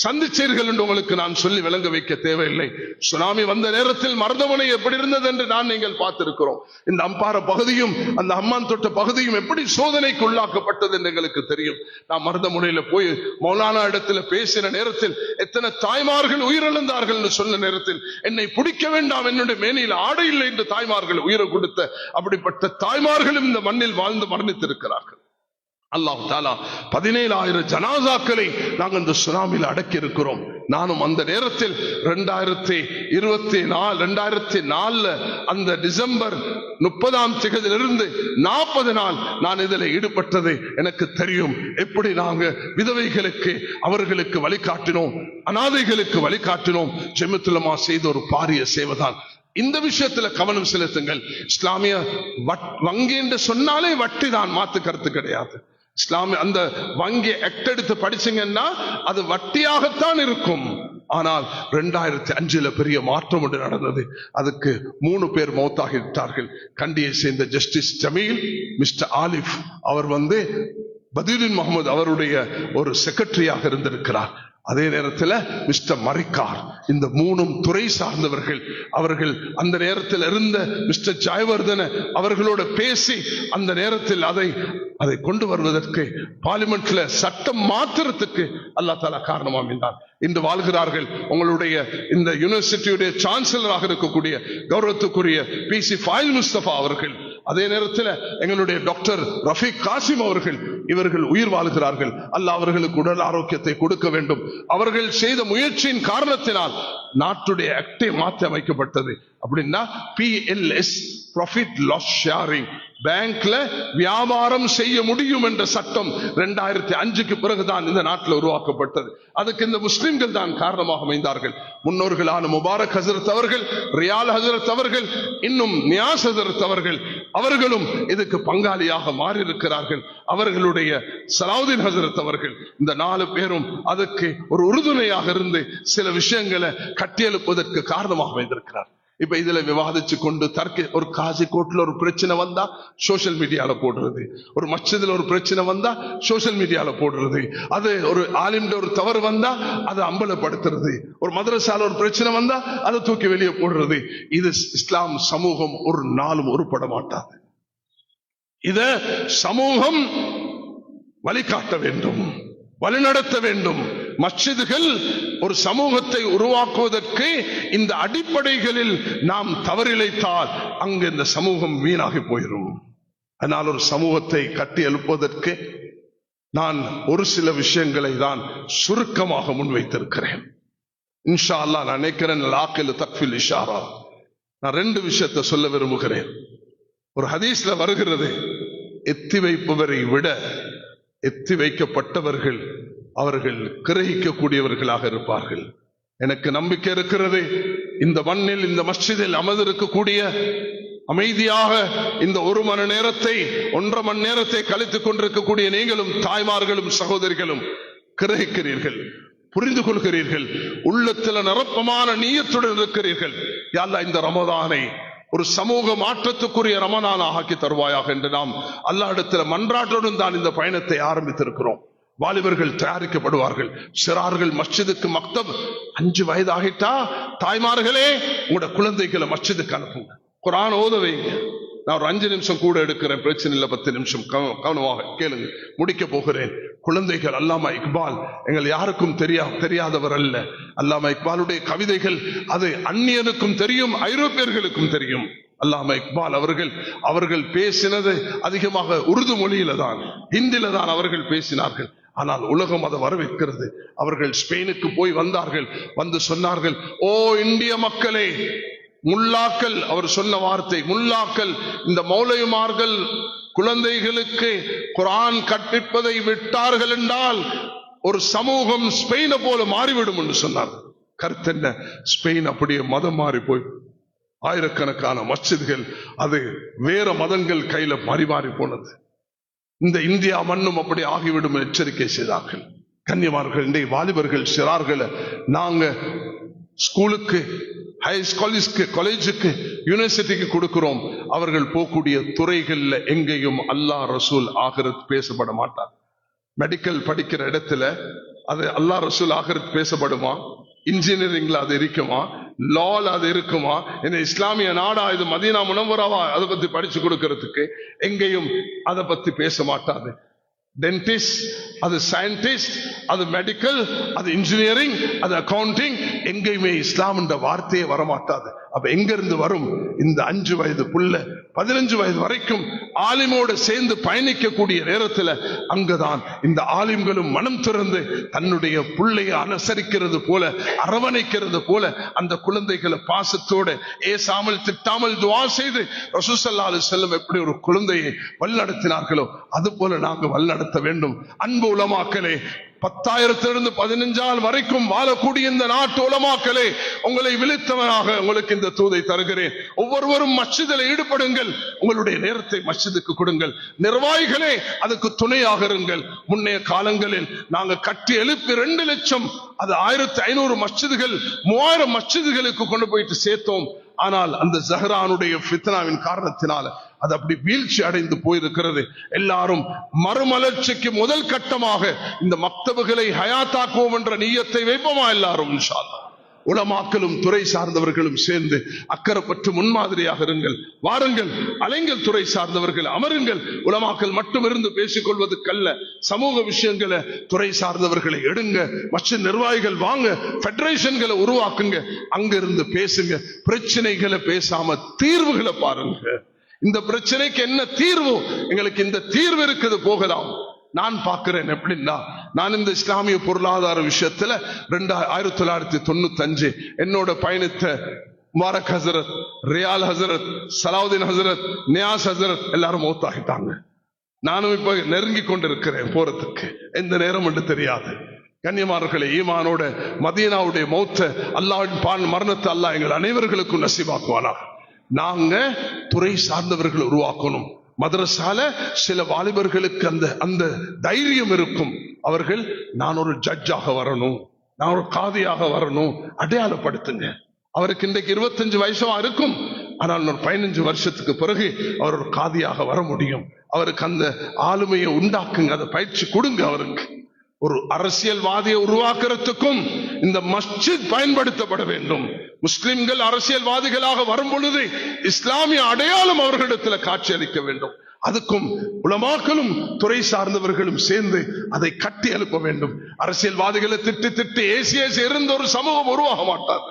சந்திச்சீர்கள் என்று உங்களுக்கு நான் சொல்லி விளங்க வைக்க தேவையில்லை. சுனாமி வந்த நேரத்தில் மருதமனை எப்படி இருந்தது என்று நீங்கள் பார்த்திருக்கிறோம். இந்த அம்பார பகுதியும் அந்த அம்மான் தொட்ட பகுதியும் எப்படி சோதனைக்கு உள்ளாக்கப்பட்டது என்று எங்களுக்கு தெரியும். நான் மருதமுனையில போய் மௌலானா இடத்துல பேசின நேரத்தில் எத்தனை தாய்மார்கள் உயிரிழந்தார்கள் என்று சொன்ன நேரத்தில், என்னை பிடிக்க வேண்டாம், என்னுடைய மேனியில் ஆடை இல்லை என்று தாய்மார்கள் உயிரை கொடுத்த அப்படிப்பட்ட தாய்மார்களும் இந்த மண்ணில் வாழ்ந்து மரணித்திருக்கிறார்கள். அல்லாஹ் தஆலா 17,000 ஜனாசாக்களை நாங்கள் இந்த சுனாமியில் அடக்கி இருக்கிறோம். நானும் அந்த நேரத்தில் 2004 அந்த டிசம்பர் 30 40 நாள் நான் இதில் ஈடுபட்டது எனக்கு தெரியும். எப்படி நாங்க விதவைகளுக்கு அவர்களுக்கு வழிகாட்டினோம், அனாதைகளுக்கு வழிகாட்டினோம். ஜெமியத்துல் உலமா செய்த ஒரு பாரிய சேவைதான். இந்த விஷயத்துல கவனம் செலுத்துங்கள். இஸ்லாமிய வங்கி என்று சொன்னாலே வட்டி தான், மாத்து கருத்து கிடையாது. இஸ்லாமிய அந்த வங்கி ஆக்ட் எடுத்து படிச்சீங்கன்னா அது வட்டியாகத்தான் இருக்கும். ஆனால் 2005 பெரிய மாற்றம் ஒன்று நடந்தது. அதுக்கு 3 பேர் மௌத்தாகிவிட்டார்கள். கண்டியை சேர்ந்த ஜஸ்டிஸ் ஜமீல், மிஸ்டர் ஆலிஃப், அவர் பதீருddin முகமது அவருடைய ஒரு செக்ரட்டரியாக இருந்திருக்கிறார். அதே நேரத்தில் மிஸ்டர் மரிக்கார், இந்த 3 துறை சார்ந்தவர்கள். அவர்கள் அந்த நேரத்தில் இருந்த மிஸ்டர் ஜெயவர்தன அவர்களோட பேசி அந்த நேரத்தில் அதை கொண்டு வருவதற்கு, பார்லிமெண்ட்ல சட்டம் மாத்திரத்துக்கு அல்லாஹ் தஆலா காரணமாக அமைந்தார். இன்று வாழ்கிறார்கள். உங்களுடைய இந்த யூனிவர்சிட்டியுடைய சான்சலராக இருக்கக்கூடிய கௌரவத்துக்குரிய PC ஃபாயில் முஸ்தபா அவர்கள், அதே நேரத்தில் எங்களுடைய டாக்டர் ரஃபீக் காசிம் அவர்கள், இவர்கள் உயிர் வாழ்கிறார்கள். அல்லாஹ் அவர்களுக்கு உடல் ஆரோக்கியத்தை கொடுக்க வேண்டும். அவர்கள் செய்த முயற்சியின் காரணத்தினால் நாட்டுடைய ஆக்டை மாற்றி அமைக்கப்பட்டது. அப்படின்னா PLS, ப்ராஃபிட் லாஸ் ஷேரிங், பேங்க்ல வியாபாரம் செய்ய முடியும் என்ற சட்டம் 2005 பிறகுதான் இந்த நாட்டில் உருவாக்கப்பட்டது. அதுக்கு இந்த முஸ்லிம்கள் தான் காரணமாக அமைந்தார்கள். முன்னோர்களான முபாரக் ஹசரத் அவர்கள், ரியால் ஹசரத் அவர்கள், இன்னும் நியாஸ் ஹசரத் அவர்கள், அவர்களும் இதுக்கு பங்காளியாக மாறி இருக்கிறார்கள். அவர்களுடைய சலாவுதீன் ஹசரத் அவர்கள், இந்த 4 பேரும் அதுக்கு ஒரு உறுதுணையாக இருந்து சில விஷயங்களை கட்டியெழுப்பதற்கு காரணமாக அமைந்திருக்கிறார். இப்ப இதுல விவாதிச்சு கொண்டு ஒரு காசி கோர்ட்ல ஒரு பிரச்சனை வந்தா சோசியல் மீடியால போடுறது, ஒரு மஸ்ஜிதுல ஒரு பிரச்சனை வந்தா சோசியல் மீடியால போடுறது, அது ஒரு ஆலிம்ட ஒரு தவறு வந்தா அதை அம்பலப்படுத்துறது, ஒரு மதரசால ஒரு பிரச்சனை வந்தா அதை தூக்கி வெளியே போடுறது. இது இஸ்லாம் சமூகம் ஒரு நாளும் உருப்பட மாட்டாது. இத சமூகம் வழிகாட்ட வேண்டும், வழிநடத்த வேண்டும். மஸ்ஜிதுகள் ஒரு சமூகத்தை உருவாக்குவதற்கு இந்த அடிப்படைகளில் நாம் தவறிழைத்தால் அங்கு இந்த சமூகம் வீணாகி போயிடும். அதனால் ஒரு சமூகத்தை கட்டி எழுப்புவதற்கு நான் ஒரு சில விஷயங்களை தான் சுருக்கமாக முன்வைத்திருக்கிறேன். இன்ஷா அல்லாஹ் நான் நினைக்கிறேன் லாக்கில் தக்ஃபில் இஷாரா. நான் 2 விஷயத்தை சொல்ல விரும்புகிறேன். ஒரு ஹதீஸ்ல வருகிறது, எத்தி வைப்பவரை விட எத்தி வைக்கப்பட்டவர்கள் அவர்கள் கிரகிக்கக்கூடியவர்களாக இருப்பார்கள். எனக்கு நம்பிக்கை இருக்கிறது, இந்த மண்ணில் இந்த மஸ்ஜிதில் அமர்ந்திருக்கக்கூடிய அமைதியாக இந்த 1 மணி நேரத்தை 1.5 மணி நேரத்தை கழித்துக் கொண்டிருக்கக்கூடிய நீங்களும் தாய்மார்களும் சகோதரிகளும் கிரகிக்கிறீர்கள், புரிந்து கொள்கிறீர்கள், உள்ளத்தில் நிரப்பமான நீயத்துடன் இருக்கிறீர்கள். யா அல்லாஹ், இந்த ரமதானை ஒரு சமூக மாற்றத்துக்குரிய ரமணான ஆக்கி தருவாயாக என்று நாம் அல்லாஹ்விடத்தில் மன்றாட்டுடன் தான் இந்த பயணத்தை ஆரம்பித்திருக்கிறோம். வாலிபர்கள் தயாரிக்கப்படுவார்கள். சிறார்கள் மஸ்ஜிதுக்கு, மக்தப் 5 வயது ஆகிட்டா தாய்மார்களே உங்களோட குழந்தைகளை மஸ்ஜிதுக்கு அனுப்புங்க, குர்ஆன் ஓத வைங்க. நான் ஒரு 5 நிமிஷம் கூட எடுக்கிறேன், பிரச்சனை இல்லை, 10 நிமிஷம் கவனமாக கேளுங்க, முடிக்க போகிறேன். குழந்தைகள், அல்லாமா இக்பால் எங்கள் யாருக்கும் தெரியாதவர் அல்ல. அல்லாமா இக்பாலுடைய கவிதைகள் அது அந்நியனுக்கும் தெரியும், ஐரோப்பியர்களுக்கும் தெரியும். அல்லாமா இக்பால் அவர்கள் பேசினது அதிகமாக உருது மொழியில தான், ஹிந்தில தான் அவர்கள் பேசினார்கள். ஆனால் உலகம் அதை வரவேற்கிறது. அவர்கள் ஸ்பெயினுக்கு போய் வந்தார்கள், வந்து சொன்னார்கள், ஓ இந்திய மக்களே, முல்லாக்கள், அவர் சொன்ன வார்த்தை முல்லாக்கள், இந்த மௌலைமார்கள் குழந்தைகளுக்கு குர்ஆன் கற்பிப்பதை விட்டார்கள் என்றால் ஒரு சமூகம் ஸ்பெயினை போல மாறிவிடும் என்று சொன்னார். கருத்து என்ன? ஸ்பெயின் அப்படியே மதம் மாறி போய் ஆயிரக்கணக்கான மஸ்ஜித்கள் அது வேற மதங்கள் கையில மாறி போனது. இந்த இந்தியா மண்ணும் அப்படி ஆகிவிடும் எச்சரிக்கை செய்தார்கள். கன்னியமார்கள், இன்றைய வாலிபர்கள் சிறார்களை நாங்க ஸ்கூலுக்கு, ஹை ஸ்காலேஜ்க்கு, காலேஜுக்கு, யூனிவர்சிட்டிக்கு கொடுக்கிறோம். அவர்கள் போகக்கூடிய துறைகள்ல எங்கேயும் அல்லாஹ் ரசூல் ஆகிரத் பேசப்பட மாட்டார். மெடிக்கல் படிக்கிற இடத்துல அது அல்லாஹ் ரசூல் ஆகிரத் பேசப்படுமா? இன்ஜினியரிங்ல அது இருக்குமா? லால அது இருக்குமா? என்ன இஸ்லாமிய நாடா இது? மதீனா முனவ்வராவா அதை பத்தி படிச்சு கொடுக்கறதுக்கு? எங்கேயும் அதை பத்தி பேச மாட்டாது. டென்டிஸ்ட், அது சயின்டிஸ்ட், அது மெடிக்கல், அது இன்ஜினியரிங், அது அக்கவுண்டிங், எங்கேயுமே இஸ்லாம் என்ற வார்த்தையே வரமாட்டாது. அப்ப எங்க இருந்து வரும்? இந்த 5 வயது புள்ள 15 வயது வரைக்கும் ஆலிமோடு சேர்ந்து பயணிக்கக்கூடிய நேரத்தில் அங்குதான் இந்த ஆலிம்களும் மனம் திறந்து தன்னுடைய புள்ளைய அனுசரிக்கிறது போல, அரவணைக்கிறது போல அந்த குழந்தைகளை பாசத்தோடு ஏசாமல் திட்டாமல் துஆ செய்து ரசூல் ஸல்லல்லாஹு அலைஹி வஸல்லம் எப்படி ஒரு குழந்தையை வழிநடத்தினார்களோ அது போல நாங்கள் வழிநடத்த வேண்டும். அன்பு உலமாக்களே, 10,000 15,000 வரைக்கும் வாழக்கூடிய இந்த நாட்டு உலமாக்களே, உங்களை விழித்தவனாக உங்களுக்கு இந்த தூதை தருகிறேன். ஒவ்வொருவரும் மஸ்ஜிதில் ஈடுபடுங்கள், உங்களுடைய நேரத்தை மஸ்ஜிதுக்கு கொடுங்கள். நிர்வாகிகளே அதுக்கு துணையாக இருங்கள். முன்னைய காலங்களில் நாங்க கட்டி எழுப்பி 2 லட்சம், அது 1500 மஸ்ஜிதுகள், 3000 மஸ்ஜிதுகளுக்கு கொண்டு போயிட்டு சேர்த்தோம். ஆனால் அந்த ஜஹரானுடைய ஃபித்னாவின் காரணத்தினால அது அப்படி வீழ்ச்சி அடைந்து போயிருக்கிறது. எல்லாரும் மறுமலர்ச்சிக்கு முதல் கட்டமாக இந்த மக்தபுகளை ஹயாத்தாக்குவோம் என்ற நியத்தை வைப்போமா எல்லாரும்? இன்ஷா அல்லாஹ் உலமாக்களும் துறை சார்ந்தவர்களும் சேர்ந்து அக்கறைப்பட்டு முன்மாதிரியாக இருங்கள். வாருங்கள், அலைங்கள், துறை சார்ந்தவர்கள் அமருங்கள். உலமாக்கள் மட்டும் இருந்து பேசிக் கொள்வதற்கல்ல, சமூக விஷயங்களை துறை சார்ந்தவர்களை எடுங்க. மற்ற நிர்வாகிகள் வாங்க, பெடரேஷன்களை உருவாக்குங்க, அங்கிருந்து பேசுங்க. பிரச்சனைகளை பேசாம தீர்வுகளை பாருங்க. இந்த பிரச்சனைக்கு என்ன தீர்வு? எங்களுக்கு இந்த தீர்வு இருக்குது, போகலாம். நான் பார்க்கிறேன் எப்படின்னா, நான் இந்த இஸ்லாமிய பொருளாதார விஷயத்துல 1995 என்னோட பயணித்த முபாரக் ஹசரத், ரியால் ஹசரத், சலாவுதீன் ஹசரத், நியாஸ் ஹசரத் எல்லாரும் மௌத்தாகிட்டாங்க. நானும் இப்ப நெருங்கி கொண்டிருக்கிறேன் போறதுக்கு, எந்த நேரம் என்று தெரியாது. கண்ணியமானவர்களே, ஈமானோட மதீனாவுடைய மௌத்த அல்லாஹ்வின் மரணத்தை அல்லாஹ் எங்கள் அனைவர்களுக்கும் நசீபாக்குவானா. நாங்க துறை சார்ந்தவர்கள் உருவாக்கணும். மதரசால சில வாலிபர்களுக்கு அந்த தைரியம் இருக்கும். அவர்கள் நான் ஒரு ஜட்ஜாக வரணும், நான் ஒரு காதியாக வரணும், அடையாளப்படுத்துங்க. அவருக்கு இன்றைக்கு 25 வயசா இருக்கும், ஆனால் ஒரு 15 வருஷத்துக்கு பிறகு அவர் ஒரு காதியாக வர முடியும். அவருக்கு அந்த ஆளுமையை உண்டாக்குங்க, அதை பயிற்சி கொடுங்க. அவருக்கு ஒரு அரசியல்வாதியை உருவாக்குறதுக்கும் இந்த மஸ்ஜித் பயன்படுத்தப்பட வேண்டும். முஸ்லிம்கள் அரசியல்வாதிகளாக வரும் பொழுது இஸ்லாமிய அடையாளம் அவர்களிடத்தில் காட்சி அளிக்க வேண்டும். அதுக்கும் உலமாக்களும் துறை சார்ந்தவர்களும் சேர்ந்து அதை கட்டி எழுப்ப வேண்டும். அரசியல்வாதிகளை திட்டி ஏசி இருந்த ஒரு சமூகம் உருவாக மாட்டாது.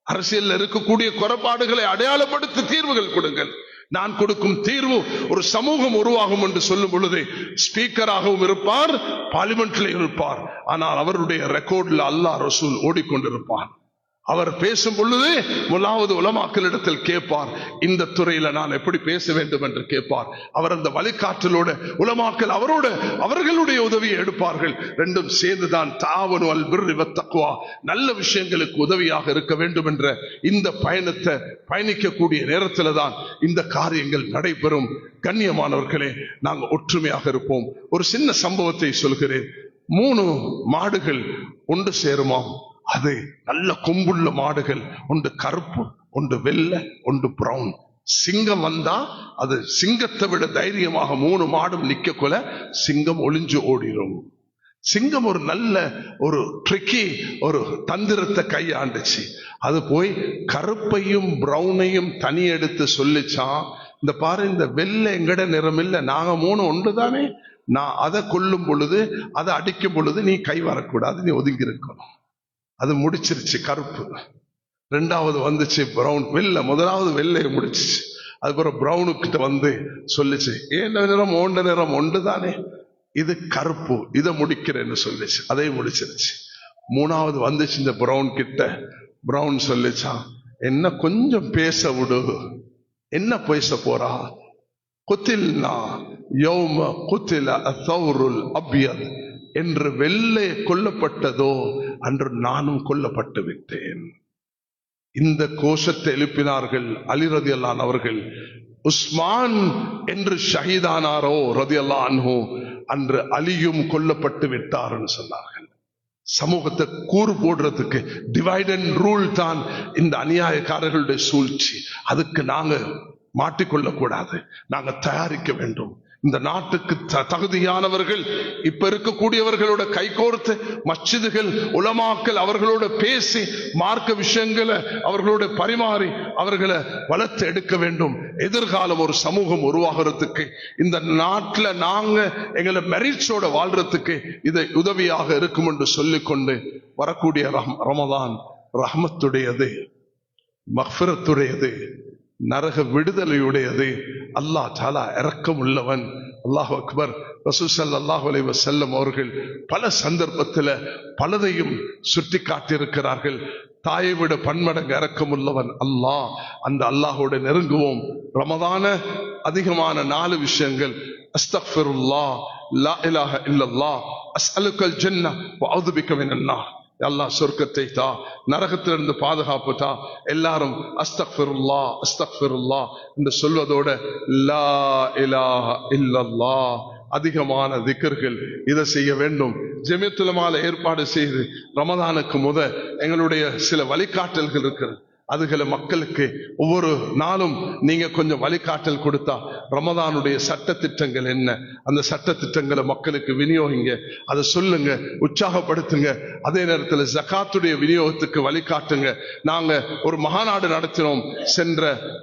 அரசியல் இருக்கக்கூடிய குறைபாடுகளை அடையாளப்படுத்தி தீர்வுகள் கொடுங்கள். நான் கொடுக்கும் தீர்வு ஒரு சமூகம் உருவாகும் என்று சொல்லும் பொழுது ஸ்பீக்கராகவும் இருப்பார், பார்லிமெண்ட்ல இருப்பார், ஆனால் அவருடைய ரெக்கார்ட்ல அல்லாஹ் ரசூல் ஓடிக்கொண்டிருப்பார். அவர் பேசும் பொழுது முதலாவது உலமாக்களிடத்தில் கேட்பார், இந்த துறையில நான் எப்படி பேச வேண்டும் என்று கேட்பார். அவர் அந்த வழிகாட்டலோட உலமாக்கள் அவர்களுடைய உதவியை எடுப்பார்கள். ரெண்டும் சேர்ந்துதான் தாவனு அல் பிர்ரி வத் தக்வா, நல்ல விஷயங்களுக்கு உதவியாக இருக்க வேண்டும் என்ற இந்த பயணத்தை பயணிக்கக்கூடிய நேரத்தில் தான் இந்த காரியங்கள் நடைபெறும். கண்ணியமானவர்களே, நாங்கள் ஒற்றுமையாக இருப்போம். ஒரு சின்ன சம்பவத்தை சொல்கிறேன். 3 மாடுகள் ஒன்று சேருமாம். அது நல்ல கொம்புள்ள மாடுகள், ஒன்று கருப்பு, ஒன்று வெள்ளை, ஒன்று பிரவுன். சிங்கம் வந்தா அது சிங்கத்தை விட தைரியமாக 3 மாடும் நிக்க கொல சிங்கம் ஒளிஞ்சு ஓடிடும். சிங்கம் ஒரு நல்ல ஒரு ட்ரிக்கி ஒரு தந்திரத்தை கையாண்டுச்சு. அது போய் கருப்பையும் பிரவுனையும் தனி எடுத்து சொல்லிச்சான், இந்த பாரு, இந்த வெள்ளை எங்கட நிறம் இல்லை, நாங்க 3 ஒன்று தானே, நான் அதை கொல்லும் பொழுது அதை அடிக்கும் பொழுது நீ கை வரக்கூடாது, நீ ஒதுங்கி இருக்கணும். அது முடிச்சிருச்சு கருப்பு. 2வது வந்துச்சு பிரவுன். வெள்ளை முதலாவது வெள்ளையை முடிச்சிச்சு. அதுக்கப்புறம் பிரவுனுக்கிட்ட வந்து சொல்லிச்சு, ஏன் நிறம் ஓண்ட நிறம் ஒன்று தானே, இது கருப்பு, இதை முடிக்கிறேன்னு சொல்லிச்சு. அதை முடிச்சிருச்சு. 3வது வந்துச்சு இந்த பிரவுன் கிட்ட. பிரவுன் சொல்லிச்சான், என்ன கொஞ்சம் பேச விடு. என்ன பேச போறா? குத்தில்னா யௌம குத்தில அத்தௌருல் அப்யத், என்று வெள்ளை கொல்லப்பட்டதோ அன்று நானும் கொல்லப்பட்டு விட்டேன். இந்த கோஷத்தை எழுப்பினார்கள் அலி ரலியல்லாஹு அவர்கள். உஸ்மான் என்று ஷஹீதானாரோ ரலியல்லாஹு அன்ஹு, அன்று அலியும் கொல்லப்பட்டு விட்டார்னு சொன்னார்கள். சமூகத்தை கூறு போடுறதுக்கு டிவைட் அண்ட் ரூல் தான் இந்த அநியாயக்காரர்களுடைய சூழ்ச்சி. அதுக்கு நாங்க மாட்டிக்கொள்ளக்கூடாது, நாங்க தயாரிக்க வேண்டும். இந்த நாட்டுக்கு தகுதியானவர்கள் இப்ப இருக்கக்கூடியவர்களோட கைகோர்த்து மஸ்ஜிதுகள் உலமாக்கள் அவர்களோட பேசி மார்க்க விஷயங்களை அவர்களோட பரிமாறி அவர்களை வளர்த்து எடுக்க வேண்டும். எதிர்காலம் ஒரு சமூகம் உருவாகிறதுக்கு இந்த நாட்டில் நாங்க எங்களை மெரிட்ஸோட வாழ்றதுக்கு இதை உதவியாக இருக்கும் என்று சொல்லிக்கொண்டு வரக்கூடிய ரமதான் ரஹ்மத்துடையது, மக்ஃபிரத்துடையது, நரக விடுதலையுடையது. அல்லாஹ் தஆலா இரக்கம் உள்ளவன். அல்லாஹ் அக்பர். ரசூல் ஸல்லல்லாஹு அலைஹி வஸல்லம் அவர்கள் பல சந்தர்ப்பத்தில் பலதையும் சுட்டி காட்டியிருக்கிறார்கள். தாயை விட பன்மடங்கு இரக்கம் உள்ளவன் அல்லாஹ். அந்த அல்லாஹோட நெருங்குவோம். ரமதான அதிகமான 4 விஷயங்கள். அஸ்தக்ஃபிருல்லாஹ், லா இலாஹ இல்லல்லாஹ், அஸ்அலுக்கல் ஜன்னah வ அஊது பிக மினன் நார். அல்லாஹ் சொர்க்கத்தை தா, நரகத்திலிருந்து பாதுகாப்பு தா. எல்லாரும் அஸ்தக்ஃபிருல்லாஹ் அஸ்தக்ஃபிருல்லாஹ் என்று சொல்வதோட லா இலாஹ இல்லல்லாஹ், அதிகமான திக்ர்கள் இதை செய்ய வேண்டும். ஜமியத்துல் உலமால ஏற்பாடு செய்து ரமதானுக்கு எங்களுடைய சில வழிகாட்டல்கள் இருக்கிறது. அதுகளை மக்களுக்கு ஒவ்வொரு நாளும் நீங்க கொஞ்சம் வழிகாட்டல் கொடுத்தா, ரமதானுடைய சட்ட திட்டங்கள் என்ன, அந்த சட்ட திட்டங்களை மக்களுக்கு விநியோகிங்க, அதை சொல்லுங்க, உற்சாகப்படுத்துங்க. அதே நேரத்தில் ஜகாத்துடைய விநியோகத்துக்கு வழிகாட்டுங்க. நாங்க ஒரு மகாநாடு நடத்தினோம் சென்ற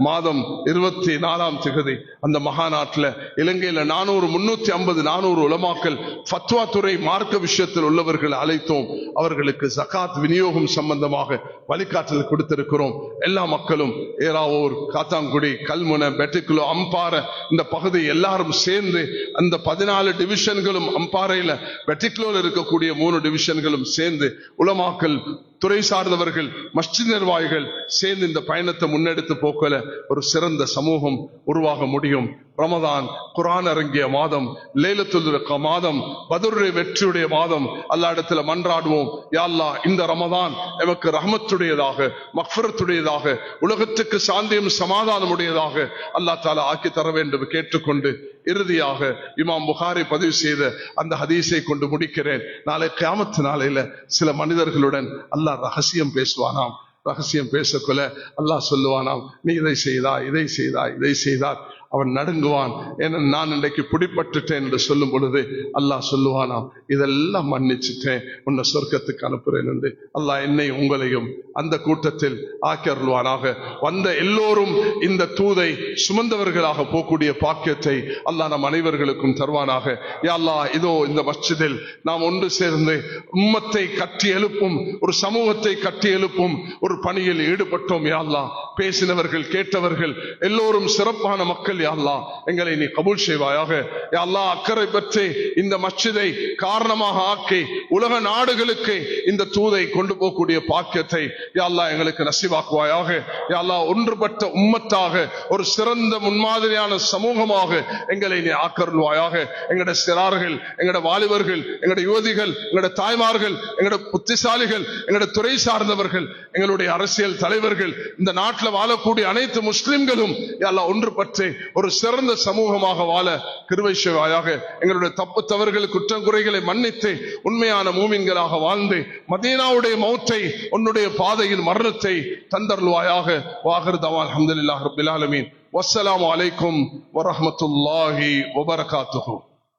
மாதம் 24ஆம் தேதி. அந்த மகாநாட்டில் இலங்கையில் 350-400 உலமாக்கள் ஃபத்வா துறை மார்க்க விஷயத்தில் உள்ளவர்கள் அழைத்தோம். அவர்களுக்கு ஜகாத் விநியோகம் சம்பந்தமாக வழிகாட்டல் கொடுத்திருக்கிறோம். எல்லா மக்களும் ஏராவூர், காத்தாங்குடி, கல்முனை, பெட்டிக்குளோ, அம்பாறை இந்த பகுதி எல்லாரும் சேர்ந்து அந்த 14 டிவிஷன்களும், அம்பாறையில பெட்டிக்குளோல இருக்கக்கூடிய 3 டிவிஷன்களும் சேர்ந்து உலமாக்கள், துறை சார்ந்தவர்கள், மஸ்ஜித் நிர்வாகிகள் சேர்ந்து இந்த பயணத்தை முன்னெடுத்து போக்கல ஒரு சிறந்த சமூகம் உருவாக முடியும். ரமதான் குர்ஆன் இறங்கிய மாதம், லைலத்துல் மாதம், பத்ருடைய வெற்றியுடைய மாதம். அல்லாஹ் இடத்துல மன்றாடுவோம், யா அல்லாஹ் இந்த ரமதான் எமக்கு ரஹ்மத்துடையதாக, மக்ஃபிரத்துடையதாக, உலகத்துக்கு சாந்தியும் சமாதானம் உடையதாக அல்லாஹ் தஆலா ஆக்கி தர வேண்டும் கேட்டுக்கொண்டு இறுதியாக இமாம் புகாரி பதிவு செய்த அந்த ஹதீஸை கொண்டு முடிக்கிறேன். நாளை கியாமத் நாளையில சில மனிதர்களுடன் அல்லாஹ் ரகசியம் பேசுவானாம். ரகசியம் பேசக்கொள்ள அல்லாஹ் சொல்லுவானாம், நீ இதை செய்தாய், இதை செய்தாய், இதை செய்தார். அவன் நடுங்குவான். ஏன்னா நான் இன்றைக்கு பிடிபட்டுட்டேன் என்று சொல்லும் பொழுது அல்லாஹ் சொல்லுவானாம், இதெல்லாம் மன்னிச்சுட்டேன், உன்னை சொர்க்கத்துக்கு அனுப்புறேன் என்று. அல்லாஹ் என்னை உங்களையும் அந்த கூட்டத்தில் ஆக்கியருள்வானாக. வந்த எல்லோரும் இந்த தூதை சுமந்தவர்களாக போகக்கூடிய பாக்கியத்தை அல்லாஹ் நம் அனைவர்களுக்கும் தருவானாக. யா அல்லாஹ், இதோ இந்த மஸ்ஜிதில் நாம் ஒன்று சேர்ந்து உம்மத்தை கட்டி எழுப்பும், ஒரு சமூகத்தை கட்டி எழுப்பும் ஒரு பணியில் ஈடுபட்டோம். யா அல்லாஹ், பேசினவர்கள், கேட்டவர்கள் எல்லோரும் சிறப்பான மக்கள். யா அல்லாஹ், எங்களை நீ கபூல் செய்வாயாக. யா அல்லாஹ், அக்கறை பற்றி இந்த மஸ்ஜிதை காரணமாக ஆக்கி உலக நாடுகளுக்கு இந்த தூதை கொண்டு போகக்கூடிய பாக்கியத்தை யா அல்லாஹ் எங்களுக்கு நசீவாக்குவாயாக. யா அல்லாஹ், ஒன்றுபட்ட உம்மத்தாக, ஒரு சிறந்த முன்மாதிரியான சமூகமாக எங்களை நீ ஆக்கருள்வாயாக. எங்களுடைய சிறார்கள், எங்களுடைய வாலிபர்கள், எங்களுடைய யுவதிகள், எங்களுடைய தாய்மார்கள், எங்களுடைய புத்திசாலிகள், எங்களுடைய துறை சார்ந்தவர்கள், எங்களுடைய அரசியல் தலைவர்கள், இந்த நாட்டில் வாழக்கூடிய அனைத்து முஸ்லிம்களும் யா அல்லாஹ் ஒன்றுபட்டு ஒரு சிறந்த சமூகமாக வாழ கிருபை செய்வாயாக. எங்களுடைய தப்பு தவறுகள், குற்றம் குறைகளை மன்னித்து உண்மையான மூமின்களாக வாழ்ந்து மதீனாவுடைய மௌத்தை, உன்னுடைய பாதையில் மரணத்தை தந்தருள்வாயாக. வாஹிர் தவான் அல்ஹம்துலில்லாஹி ரப்பில் ஆலமீன். வஸ்ஸலாமு அலைக்கும் வரஹ்மத்துல்லாஹி வபரகாத்துஹு.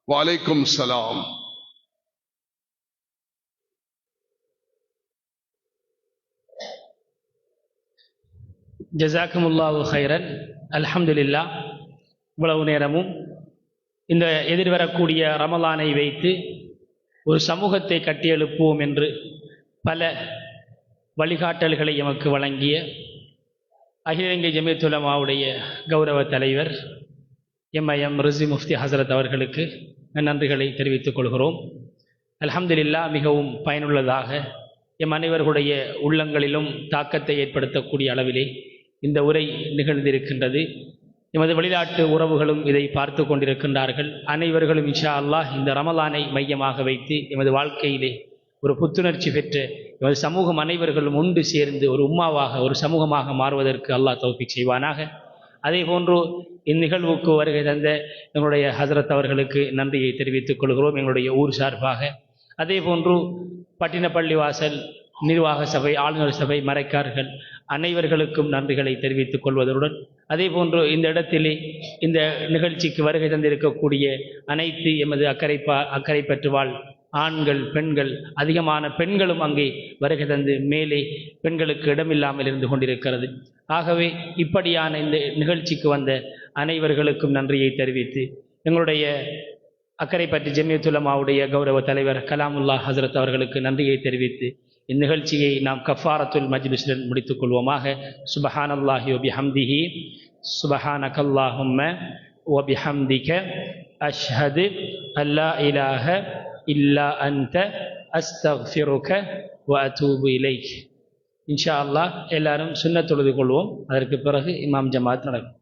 வ அலைக்கும் ஸலாம். ஜஸாக்குமுல்லாஹு ஹைரன். அல்ஹம்துலில்லாஹ். இவ்வளவு நேரமும் இந்த எதிர்வரக்கூடிய ரமலானை வைத்து ஒரு சமூகத்தை கட்டியெழுப்புவோம் என்று பல வழிகாட்டல்களை எமக்கு வழங்கிய அகில இலங்கை ஜமியத்துல் உலமாவுடைய கௌரவ தலைவர் எம்ஐஎம் ரிஸ்வி முஃப்தி ஹசரத் அவர்களுக்கு நன்றிகளை தெரிவித்துக் கொள்கிறோம். அல்ஹம்துலில்லாஹ். மிகவும் பயனுள்ளதாக எம் அனைவர்களுடைய உள்ளங்களிலும் தாக்கத்தை ஏற்படுத்தக்கூடிய அளவிலே இந்த உரை நிகழ்ந்திருக்கின்றது. எமது வெளிநாட்டு உறவுகளும் இதை பார்த்து கொண்டிருக்கின்றார்கள். அனைவர்களும் இன்ஷா அல்லாஹ் இந்த ரமலானை மையமாக வைத்து எமது வாழ்க்கையிலே ஒரு புத்துணர்ச்சி பெற்ற எமது சமூகம் அனைவர்களும் ஒன்று சேர்ந்து ஒரு உம்மாவாக ஒரு சமூகமாக மாறுவதற்கு அல்லாஹ் தௌஃபீக் செய்வானாக. அதே போன்று இந்நிகழ்வுக்கு வருகை தந்த எங்களுடைய ஹசரத் அவர்களுக்கு நன்றியை தெரிவித்துக் கொள்கிறோம் எங்களுடைய ஊர் சார்பாக. அதே போன்று பட்டினப்பள்ளி வாசல் நிர்வாக சபை, ஆளுநர் சபை, மரைக்கார்கள் அனைவர்களுக்கும் நன்றிகளை தெரிவித்துக் கொள்வதுடன் அதே போன்று இந்த இடத்திலே இந்த நிகழ்ச்சிக்கு வருகை தந்திருக்கக்கூடிய அனைத்து எமது அக்கறை பற்று வாழ் ஆண்கள், பெண்கள், அதிகமான பெண்களும் அங்கே வருகை தந்து மேலே பெண்களுக்கு இடமில்லாமல் இருந்து கொண்டிருக்கிறது. ஆகவே இப்படியான இந்த நிகழ்ச்சிக்கு வந்த அனைவர்களுக்கும் நன்றியை தெரிவித்து எங்களுடைய அக்கரைப்பற்று ஜமியத்துல் உலமாவுடைய கௌரவ தலைவர் கலாமுல்லா ஹசரத் அவர்களுக்கு நன்றியை தெரிவித்து இந்நிகழ்ச்சியை நாம் கஃபாரத்துல் மஜ்லிஸுடன் முடித்துக் கொள்வோமாக. சுபஹானல்லாஹி வபிஹம்திஹி சுபஹானகல்லாஹும்ம வபிஹம்திக அஷ்ஹது அல்லா இலாஹ இல்லா அன்த அஸ்தக்ஃபிருக வ அதூபு இலைக். இன்ஷா அல்லாஹ் எல்லாரும் சுன்னத் தொழுது கொள்வோம். அதற்கு பிறகு இமாம் ஜமாத் நடக்கும்.